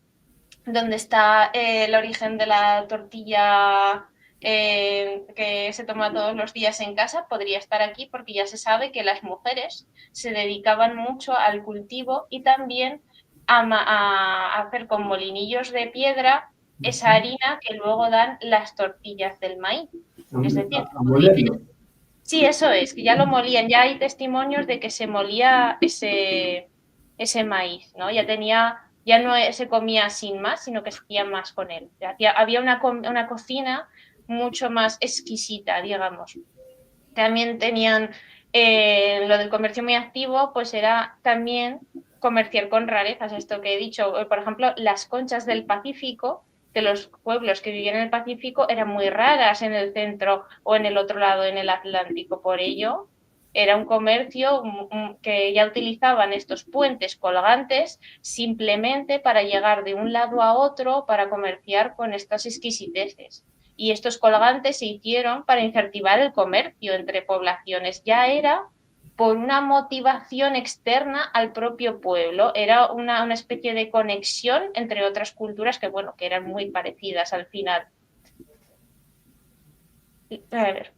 dónde está el origen de la tortilla que se toma todos los días en casa, podría estar aquí porque ya se sabe que las mujeres se dedicaban mucho al cultivo y también a hacer con molinillos de piedra esa harina que luego dan las tortillas del maíz. Es decir, A molerlo. sí, eso es, que ya lo molían, ya hay testimonios de que se molía ese maíz, ¿no? Ya no se comía sin más, sino que se hacía más con él. Había una cocina mucho más exquisita, digamos. También tenían lo del comercio muy activo, pues era también comerciar con rarezas, esto que he dicho. Por ejemplo, las conchas del Pacífico, de los pueblos que vivían en el Pacífico, eran muy raras en el centro o en el otro lado, en el Atlántico. Por ello, era un comercio que ya utilizaban estos puentes colgantes simplemente para llegar de un lado a otro para comerciar con estas exquisiteces. Y estos colgantes se hicieron para incentivar el comercio entre poblaciones. Ya era por una motivación externa al propio pueblo. Era una especie de conexión entre otras culturas que, bueno, que eran muy parecidas al final. A ver.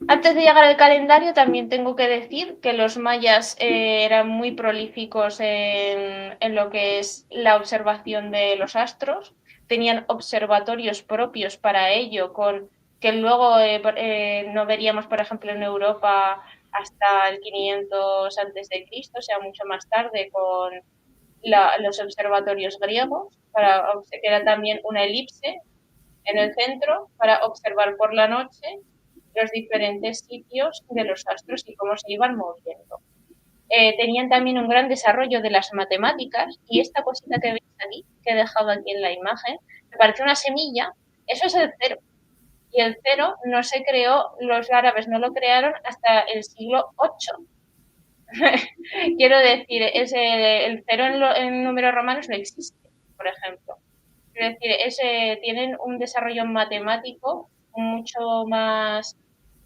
Antes de llegar al calendario, también tengo que decir que los mayas eran muy prolíficos en lo que es la observación de los astros. Tenían observatorios propios para ello, que luego no veríamos, por ejemplo, en Europa hasta el 500 a.C., o sea, mucho más tarde, con los observatorios griegos, que era también una elipse en el centro para observar por la noche los diferentes sitios de los astros y cómo se iban moviendo. Tenían también un gran desarrollo de las matemáticas y esta cosita que veis aquí, que he dejado aquí en la imagen, me parece una semilla, eso es el cero. Y el cero no se creó, los árabes no lo crearon hasta el siglo VIII. Quiero decir, el cero en números romanos no existe, por ejemplo. Quiero decir, tienen un desarrollo matemático mucho más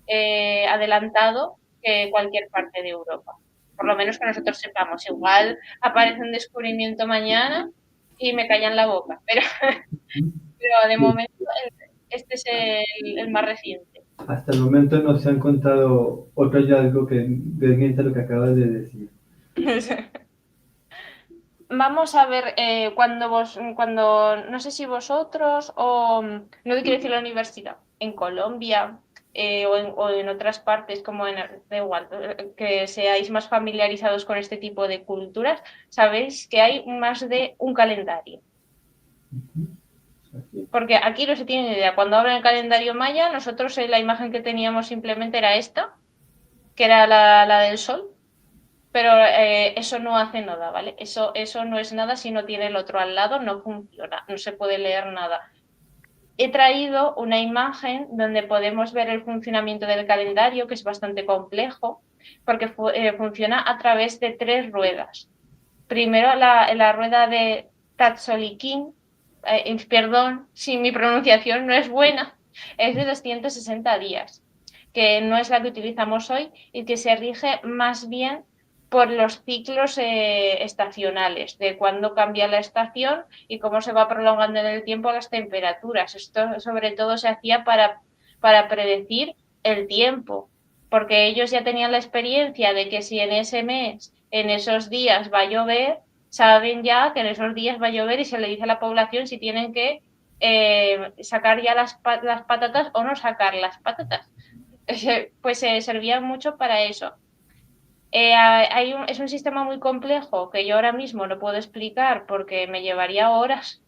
adelantado que cualquier parte de Europa. Por lo menos que nosotros sepamos. Igual aparece un descubrimiento mañana y me callan la boca, pero de momento este es el más reciente. Hasta el momento no se han contado otro hallazgo que desmienta lo que acabas de decir. Vamos a ver cuando no sé si vosotros o no quiero decir la universidad, en Colombia o en otras partes como da igual, que seáis más familiarizados con este tipo de culturas, sabéis que hay más de un calendario. Porque aquí no se tiene ni idea. Cuando abren el calendario maya, nosotros la imagen que teníamos simplemente era esta, que era la del sol. Pero eso no hace nada, ¿vale? Eso no es nada si no tiene el otro al lado, no funciona, no se puede leer nada. He traído una imagen donde podemos ver el funcionamiento del calendario, que es bastante complejo, porque funciona a través de 3 ruedas. Primero la rueda de Tzolk'in, perdón si mi pronunciación no es buena, es de 260 días, que no es la que utilizamos hoy y que se rige más bien por los ciclos estacionales, de cuándo cambia la estación y cómo se va prolongando en el tiempo las temperaturas. Esto sobre todo se hacía para predecir el tiempo, porque ellos ya tenían la experiencia de que si en ese mes, en esos días va a llover, saben ya que en esos días va a llover y se le dice a la población si tienen que sacar ya las patatas o no sacar las patatas. Pues servía mucho para eso. Es un sistema muy complejo que yo ahora mismo no puedo explicar porque me llevaría horas,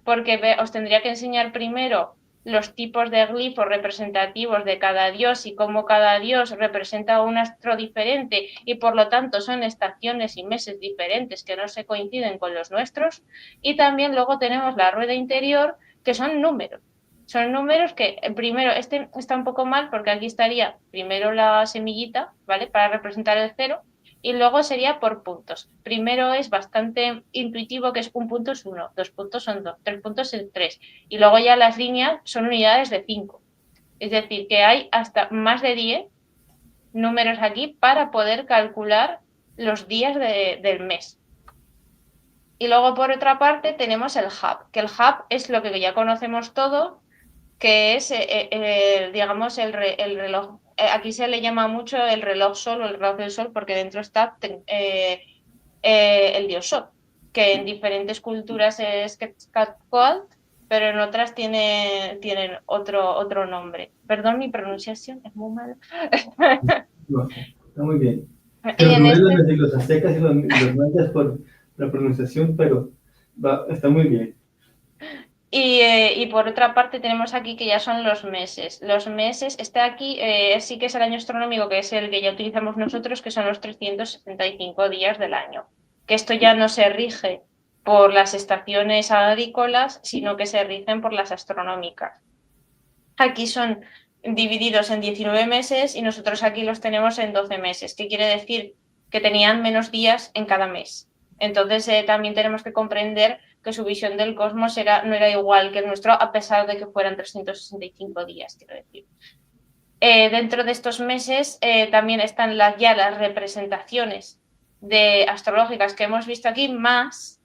porque os tendría que enseñar primero los tipos de glifos representativos de cada dios y cómo cada dios representa un astro diferente y por lo tanto son estaciones y meses diferentes que no se coinciden con los nuestros. Y también luego tenemos la rueda interior, que son números. Son números que primero, este está un poco mal porque aquí estaría primero la semillita, ¿vale? Para representar el 0 y luego sería por puntos. Primero es bastante intuitivo, que es un punto es 1, 2 puntos son 2, 3 puntos es 3 y luego ya las líneas son unidades de 5. Es decir, que hay hasta más de 10 números aquí para poder calcular los días del mes. Y luego por otra parte tenemos el hub, que el hub es lo que ya conocemos todo, que es, digamos, el reloj. Aquí se le llama mucho el reloj sol o el reloj del sol porque dentro está el dios sol, que en diferentes culturas es Quetzalcóatl, pero en otras tienen otro nombre. Perdón, mi pronunciación es muy mala. No, está muy bien. Y en Los aztecas y los mayas por la pronunciación, pero está muy bien. Y por otra parte tenemos aquí que ya son los meses. Los meses, este aquí sí que es el año astronómico, que es el que ya utilizamos nosotros, que son los 365 días del año. Que esto ya no se rige por las estaciones agrícolas, sino que se rigen por las astronómicas. Aquí son divididos en 19 meses y nosotros aquí los tenemos en 12 meses. ¿Qué quiere decir? Que tenían menos días en cada mes. Entonces también tenemos que comprender que su visión del cosmos no era igual que el nuestro, a pesar de que fueran 365 días, quiero decir. Dentro de estos meses también están ya las representaciones astrológicas que hemos visto aquí, más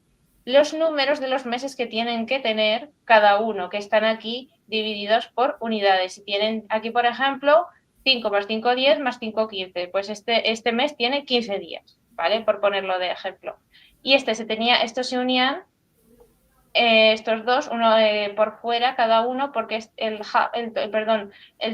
los números de los meses que tienen que tener cada uno, que están aquí divididos por unidades. Si tienen aquí, por ejemplo, 5 más 5, 10 más 5, 15. Pues este mes tiene 15 días, ¿vale? Por ponerlo de ejemplo. Y estos se unían estos dos, uno por fuera cada uno, porque el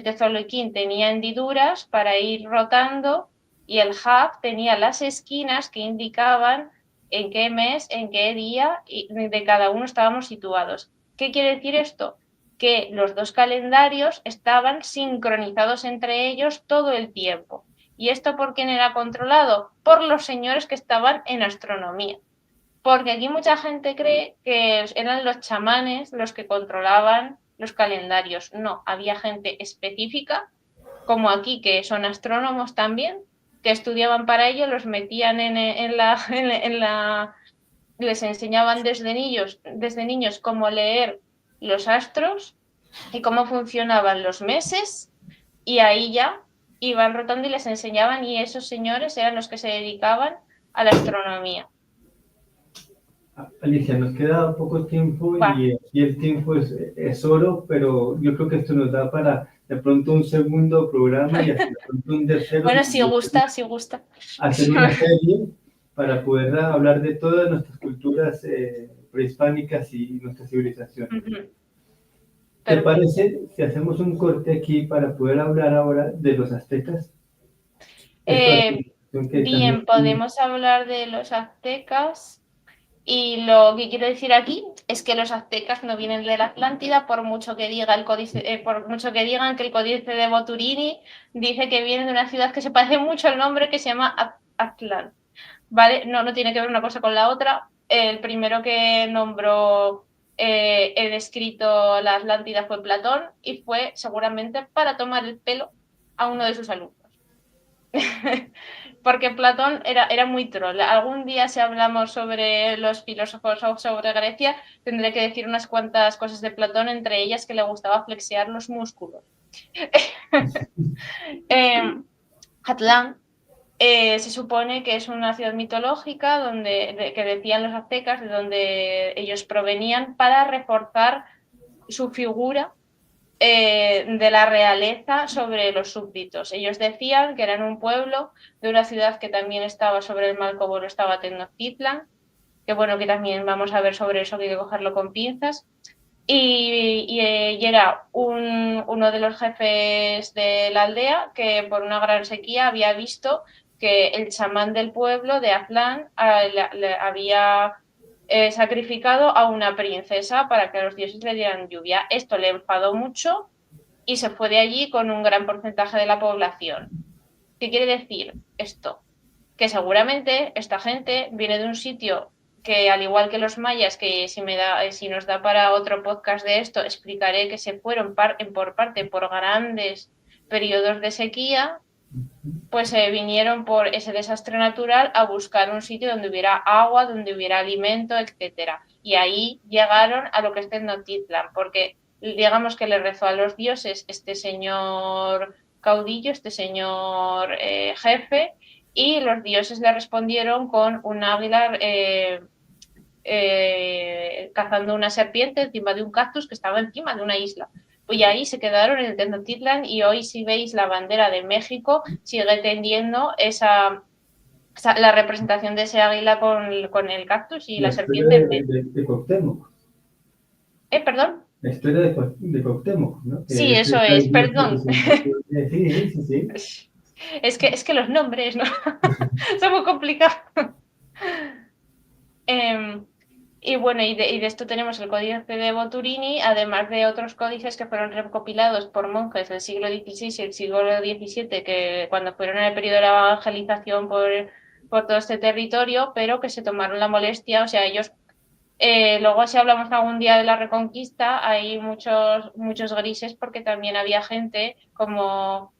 Tzolk'in tenía hendiduras para ir rotando y el hub tenía las esquinas que indicaban en qué mes, en qué día de cada uno estábamos situados. ¿Qué quiere decir esto? Que los dos calendarios estaban sincronizados entre ellos todo el tiempo. ¿Y esto por quién era controlado? Por los señores que estaban en astronomía. Porque aquí mucha gente cree que eran los chamanes los que controlaban los calendarios. No, había gente específica, como aquí, que son astrónomos también, que estudiaban para ello, los metían les enseñaban desde niños cómo leer los astros y cómo funcionaban los meses, y ahí ya iban rotando y les enseñaban, y esos señores eran los que se dedicaban a la astronomía. Alicia, nos queda poco tiempo y el tiempo es oro, pero yo creo que esto nos da para de pronto un segundo programa y hasta de pronto un tercero. Bueno, si gusta. Hacer una serie para poder hablar de todas nuestras culturas prehispánicas y nuestra civilización. ¿Te parece si hacemos un corte aquí para poder hablar ahora de los aztecas? Bien, podemos hablar de los aztecas. Y lo que quiero decir aquí es que los aztecas no vienen de la Atlántida, por mucho que digan que el códice de Boturini dice que vienen de una ciudad que se parece mucho al nombre, que se llama Aztlán, ¿vale? No tiene que ver una cosa con la otra. El primero que nombró el escrito la Atlántida fue Platón, y fue seguramente para tomar el pelo a uno de sus alumnos. Porque Platón era muy troll. Algún día, si hablamos sobre los filósofos o sobre Grecia, tendré que decir unas cuantas cosas de Platón, entre ellas que le gustaba flexear los músculos. Aztlán se supone que es una ciudad mitológica que decían los aztecas, de donde ellos provenían, para reforzar su figura de la realeza sobre los súbditos. Ellos decían que eran un pueblo de una ciudad que también estaba sobre el mar, como lo estaba Tenochtitlan, que bueno, que también vamos a ver sobre eso, que hay que cogerlo con pinzas. Y era uno de los jefes de la aldea que por una gran sequía había visto que el chamán del pueblo de Aztlán le había sacrificado a una princesa para que los dioses le dieran lluvia. Esto le enfadó mucho y se fue de allí con un gran porcentaje de la población. ¿Qué quiere decir esto? Que seguramente esta gente viene de un sitio que, al igual que los mayas, que si nos da para otro podcast de esto, explicaré que se fueron por grandes periodos de sequía, pues vinieron por ese desastre natural a buscar un sitio donde hubiera agua, donde hubiera alimento, etcétera. Y ahí llegaron a lo que es Tenochtitlan, porque digamos que le rezó a los dioses este señor caudillo, este señor jefe, y los dioses le respondieron con un águila cazando una serpiente encima de un cactus que estaba encima de una isla. Y ahí se quedaron en el Tenochtitlan, y hoy, si veis la bandera de México, sigue teniendo la representación de ese águila con el cactus y la serpiente en medio. De Cuauhtémoc. ¿Perdón? La historia de Cuauhtémoc, ¿no? Sí, eso es, perdón. Sí. Es que los nombres, ¿no? Son muy complicados. Y bueno, y de esto tenemos el Códice de Boturini, además de otros códices que fueron recopilados por monjes del siglo XVI y el siglo XVII, que cuando fueron en el periodo de la evangelización por todo este territorio, pero que se tomaron la molestia, o sea, ellos, luego si hablamos algún día de la Reconquista, hay muchos grises, porque también había gente como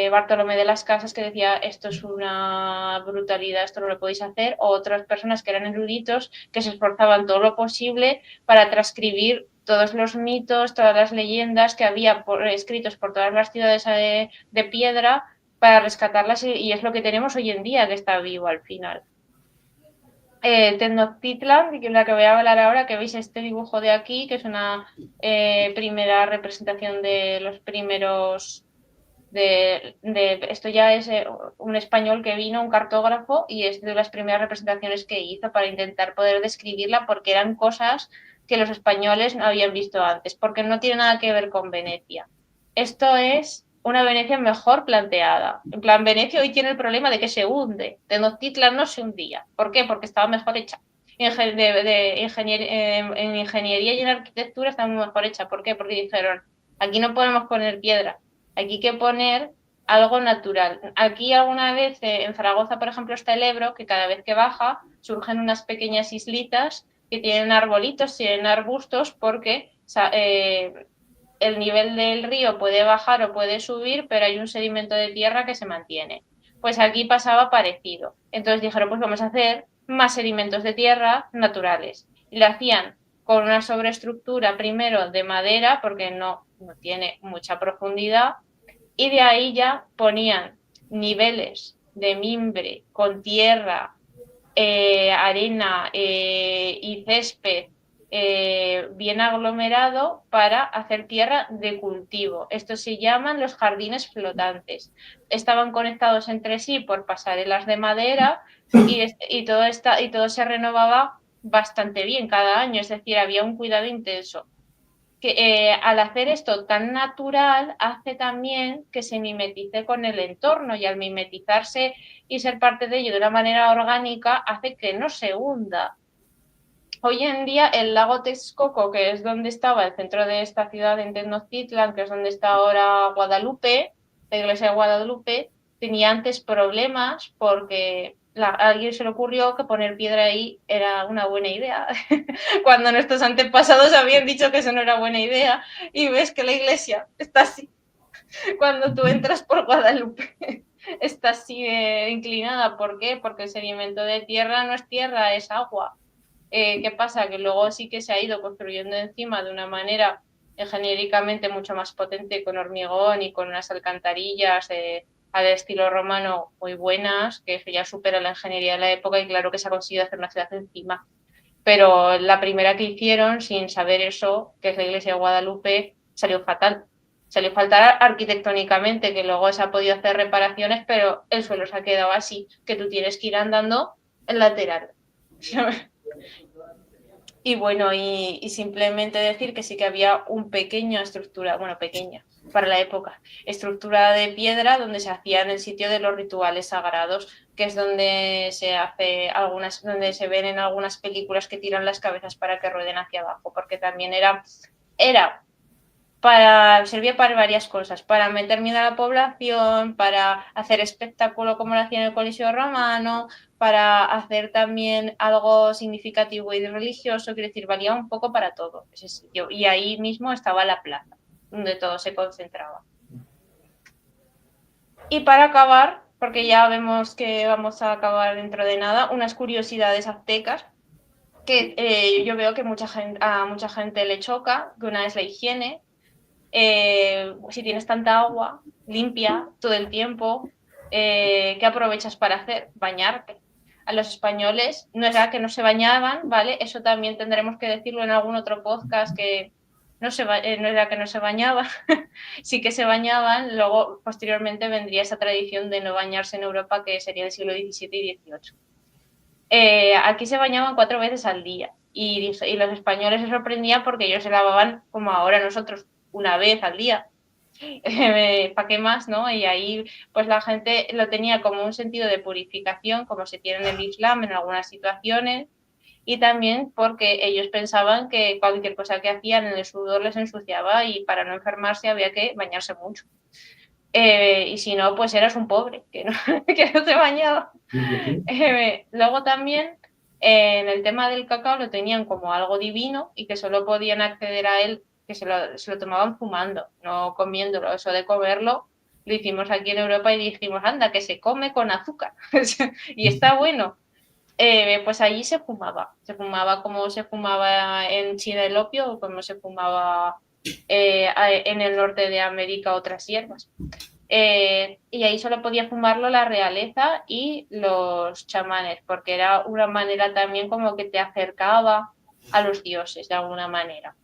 Bartolomé de las Casas que decía esto es una brutalidad, esto no lo podéis hacer, o otras personas que eran eruditos que se esforzaban todo lo posible para transcribir todos los mitos, todas las leyendas que había escritos por todas las ciudades de piedra para rescatarlas, y es lo que tenemos hoy en día, que está vivo al final. Tenochtitlan, la que voy a hablar ahora, que veis este dibujo de aquí, que es una primera representación de los primeros esto ya es un español que vino, un cartógrafo, y es de las primeras representaciones que hizo para intentar poder describirla, porque eran cosas que los españoles no habían visto antes, porque no tiene nada que ver con Venecia. Esto es una Venecia mejor planteada. En plan, Venecia hoy tiene el problema de que se hunde. Tenochtitlan no se hundía. ¿Por qué? Porque estaba mejor hecha. En ingeniería y en arquitectura estaba mejor hecha. ¿Por qué? Porque dijeron, aquí no podemos poner piedra. Aquí hay que poner algo natural. Aquí alguna vez, en Zaragoza, por ejemplo, está el Ebro, que cada vez que baja surgen unas pequeñas islitas que tienen arbolitos, tienen arbustos, porque el nivel del río puede bajar o puede subir, pero hay un sedimento de tierra que se mantiene. Pues aquí pasaba parecido. Entonces dijeron, pues vamos a hacer más sedimentos de tierra naturales. Y lo hacían con una sobreestructura primero de madera, porque no tiene mucha profundidad, y de ahí ya ponían niveles de mimbre con tierra, arena y césped bien aglomerado para hacer tierra de cultivo. Estos se llaman los jardines flotantes. Estaban conectados entre sí por pasarelas de madera, y todo se renovaba bastante bien cada año, es decir, había un cuidado intenso. Que al hacer esto tan natural hace también que se mimetice con el entorno, y al mimetizarse y ser parte de ello de una manera orgánica hace que no se hunda. Hoy en día el lago Texcoco, que es donde estaba el centro de esta ciudad en Tenochtitlan, que es donde está ahora Guadalupe, la iglesia de Guadalupe, tenía antes problemas porque a alguien se le ocurrió que poner piedra ahí era una buena idea, cuando nuestros antepasados habían dicho que eso no era buena idea, y ves que la iglesia está así. Cuando tú entras por Guadalupe, está así inclinada. ¿Por qué? Porque el sedimento de tierra no es tierra, es agua. ¿Qué pasa? Que luego sí que se ha ido construyendo encima de una manera genéricamente mucho más potente, con hormigón y con unas alcantarillas al estilo romano muy buenas, que ya supera la ingeniería de la época, y claro que se ha conseguido hacer una ciudad encima. Pero la primera que hicieron, sin saber eso, que es la iglesia de Guadalupe, salió fatal. Salió fatal arquitectónicamente, que luego se ha podido hacer reparaciones, pero el suelo se ha quedado así, que tú tienes que ir andando en lateral. Y bueno, y simplemente decir que sí que había un pequeña estructura, bueno, pequeña para la época, estructura de piedra donde se hacía en el sitio de los rituales sagrados, que es donde se hace algunas, donde se ven en algunas películas que tiran las cabezas para que rueden hacia abajo, porque también era servía para varias cosas, para meter miedo a la población, para hacer espectáculo como lo hacía en el Coliseo Romano, para hacer también algo significativo y religioso, quiero decir, valía un poco para todo ese sitio. Y ahí mismo estaba la plaza, donde todo se concentraba. Y para acabar, porque ya vemos que vamos a acabar dentro de nada, unas curiosidades aztecas que yo veo que a mucha gente le choca, que una es la higiene. Si tienes tanta agua limpia todo el tiempo, ¿qué aprovechas para hacer? Bañarte. A los españoles no era que no se bañaban, ¿vale? Eso también tendremos que decirlo en algún otro podcast, que no era que no se bañaban, sí que se bañaban. Luego, posteriormente, vendría esa tradición de no bañarse en Europa, que sería el siglo XVII y XVIII. Aquí se bañaban 4 veces al día y los españoles se sorprendían porque ellos se lavaban como ahora nosotros, una vez al día. ¿Para qué más, no? Y ahí pues la gente lo tenía como un sentido de purificación, como se tiene en el Islam en algunas situaciones, y también porque ellos pensaban que cualquier cosa que hacían en el sudor les ensuciaba y para no enfermarse había que bañarse mucho. Y si no, pues eras un pobre que no, que no se bañaba. Luego también en el tema del cacao lo tenían como algo divino y que solo podían acceder a él, que se lo tomaban fumando, no comiéndolo. Eso de comerlo lo hicimos aquí en Europa y dijimos, anda, que se come con azúcar y está bueno. Pues allí se fumaba como se fumaba en China el opio o como se fumaba en el norte de América otras hierbas. Y ahí solo podía fumarlo la realeza y los chamanes, porque era una manera también como que te acercaba a los dioses de alguna manera.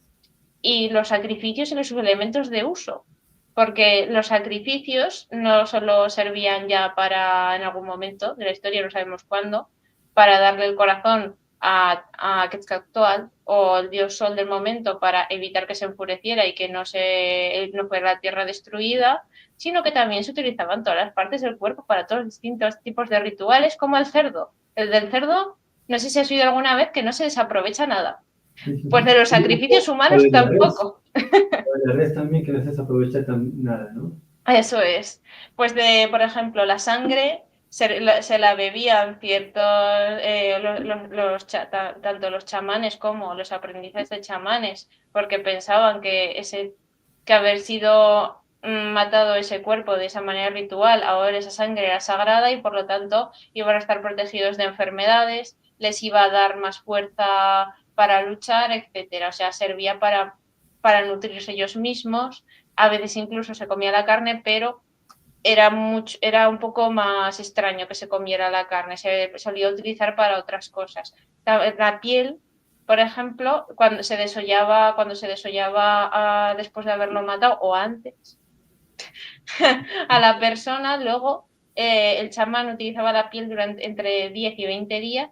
Y los sacrificios y los elementos de uso, porque los sacrificios no solo servían ya para, en algún momento de la historia, no sabemos cuándo, para darle el corazón a Quetzalcóatl o el dios sol del momento para evitar que se enfureciera y que no fuera la tierra destruida, sino que también se utilizaban todas las partes del cuerpo para todos los distintos tipos de rituales, como el cerdo. El del cerdo, no sé si has oído alguna vez que no se desaprovecha nada. Pues de los sacrificios humanos tampoco. La res también, que no se desaprovecha nada, ¿no? Eso es. Pues por ejemplo, la sangre se la bebían ciertos, tanto los chamanes como los aprendices de chamanes, porque pensaban que haber sido matado ese cuerpo de esa manera ritual, ahora esa sangre era sagrada y por lo tanto iban a estar protegidos de enfermedades, les iba a dar más fuerza para luchar, etcétera. O sea, servía para nutrirse ellos mismos. A veces incluso se comía la carne, pero era un poco más extraño que se comiera la carne, se solía utilizar para otras cosas. La piel, por ejemplo, cuando se desollaba después de haberlo matado o antes a la persona, luego el chamán utilizaba la piel durante entre 10 y 20 días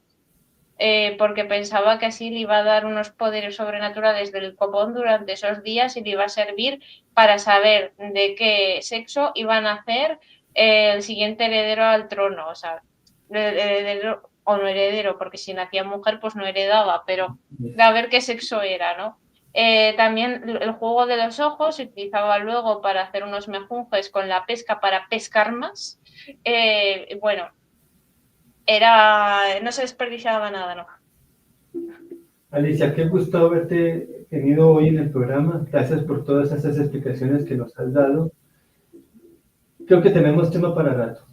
porque pensaba que así le iba a dar unos poderes sobrenaturales del copón durante esos días y le iba a servir para saber de qué sexo iba a nacer el siguiente heredero al trono, o sea, heredero o no heredero, porque si nacía mujer pues no heredaba, pero a ver qué sexo era, ¿no? También el juego de los ojos se utilizaba luego para hacer unos mejunjes con la pesca para pescar más. Bueno, no se desperdiciaba nada, ¿no? Alicia, qué gusto haberte tenido hoy en el programa. Gracias por todas esas explicaciones que nos has dado. Creo que tenemos tema para rato.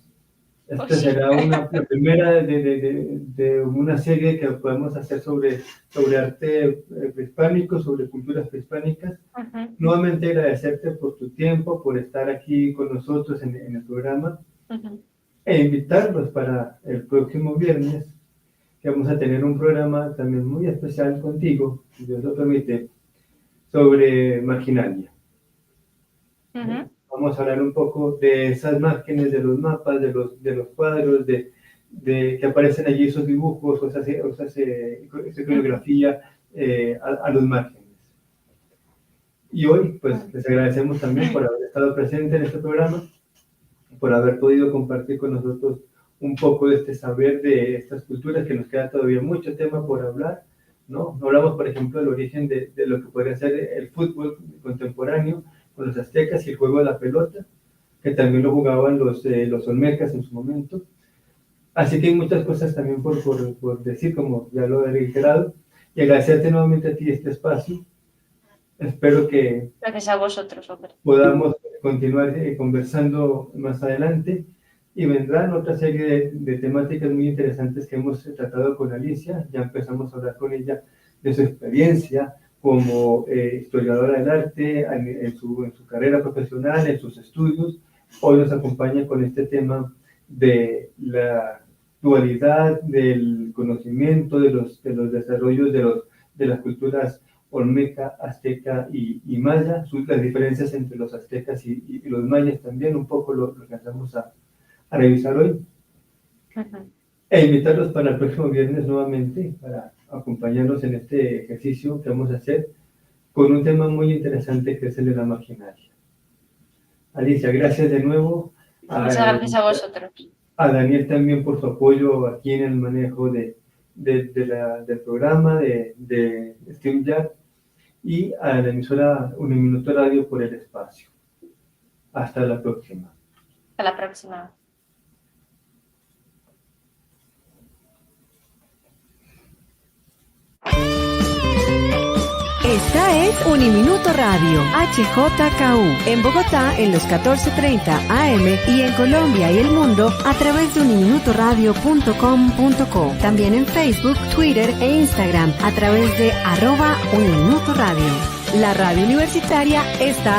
Esta será la primera de una serie que podemos hacer sobre arte prehispánico, sobre culturas prehispánicas. Nuevamente agradecerte por tu tiempo, por estar aquí con nosotros en el programa, e invitarlos para el próximo viernes, que vamos a tener un programa también muy especial contigo, si Dios lo permite, sobre marginalia. Vamos a hablar un poco de esas márgenes, de los mapas, de los cuadros, de que aparecen allí esos dibujos, o esa iconografía a los márgenes. Y hoy, pues, les agradecemos también por haber estado presente en este programa, por haber podido compartir con nosotros un poco de este saber de estas culturas, que nos queda todavía mucho tema por hablar, ¿no? Hablamos, por ejemplo, del origen de lo que podría ser el fútbol contemporáneo con los aztecas y el juego de la pelota, que también lo jugaban los olmecas en su momento. Así que hay muchas cosas también por decir, como ya lo he reiterado, y agradecerte nuevamente a ti este espacio. Espero que Gracias a vosotros, hombre. podamos continuar conversando más adelante, y vendrán otra serie de temáticas muy interesantes que hemos tratado con Alicia. Ya empezamos a hablar con ella de su experiencia como historiadora del arte, en su carrera profesional, en sus estudios. Hoy nos acompaña con este tema de la dualidad del conocimiento, de los desarrollos de las culturas olmeca, azteca y maya, las diferencias entre los aztecas y los mayas también, un poco lo alcanzamos a revisar hoy. E invitarlos para el próximo viernes nuevamente, para acompañarnos en este ejercicio que vamos a hacer con un tema muy interesante, que es el de la marginalia. Alicia, gracias de nuevo. Muchas gracias a vosotros. A Daniel también por su apoyo aquí en el manejo del programa de StreamYard, y a la emisora Uniminuto Radio por el espacio. Hasta la próxima. Hasta la próxima. Esta es Uniminuto Radio, HJKU, en Bogotá en los 14:30 AM y en Colombia y el mundo a través de uniminutoradio.com.co. También en Facebook, Twitter e Instagram a través de @Uniminuto Radio. La radio universitaria está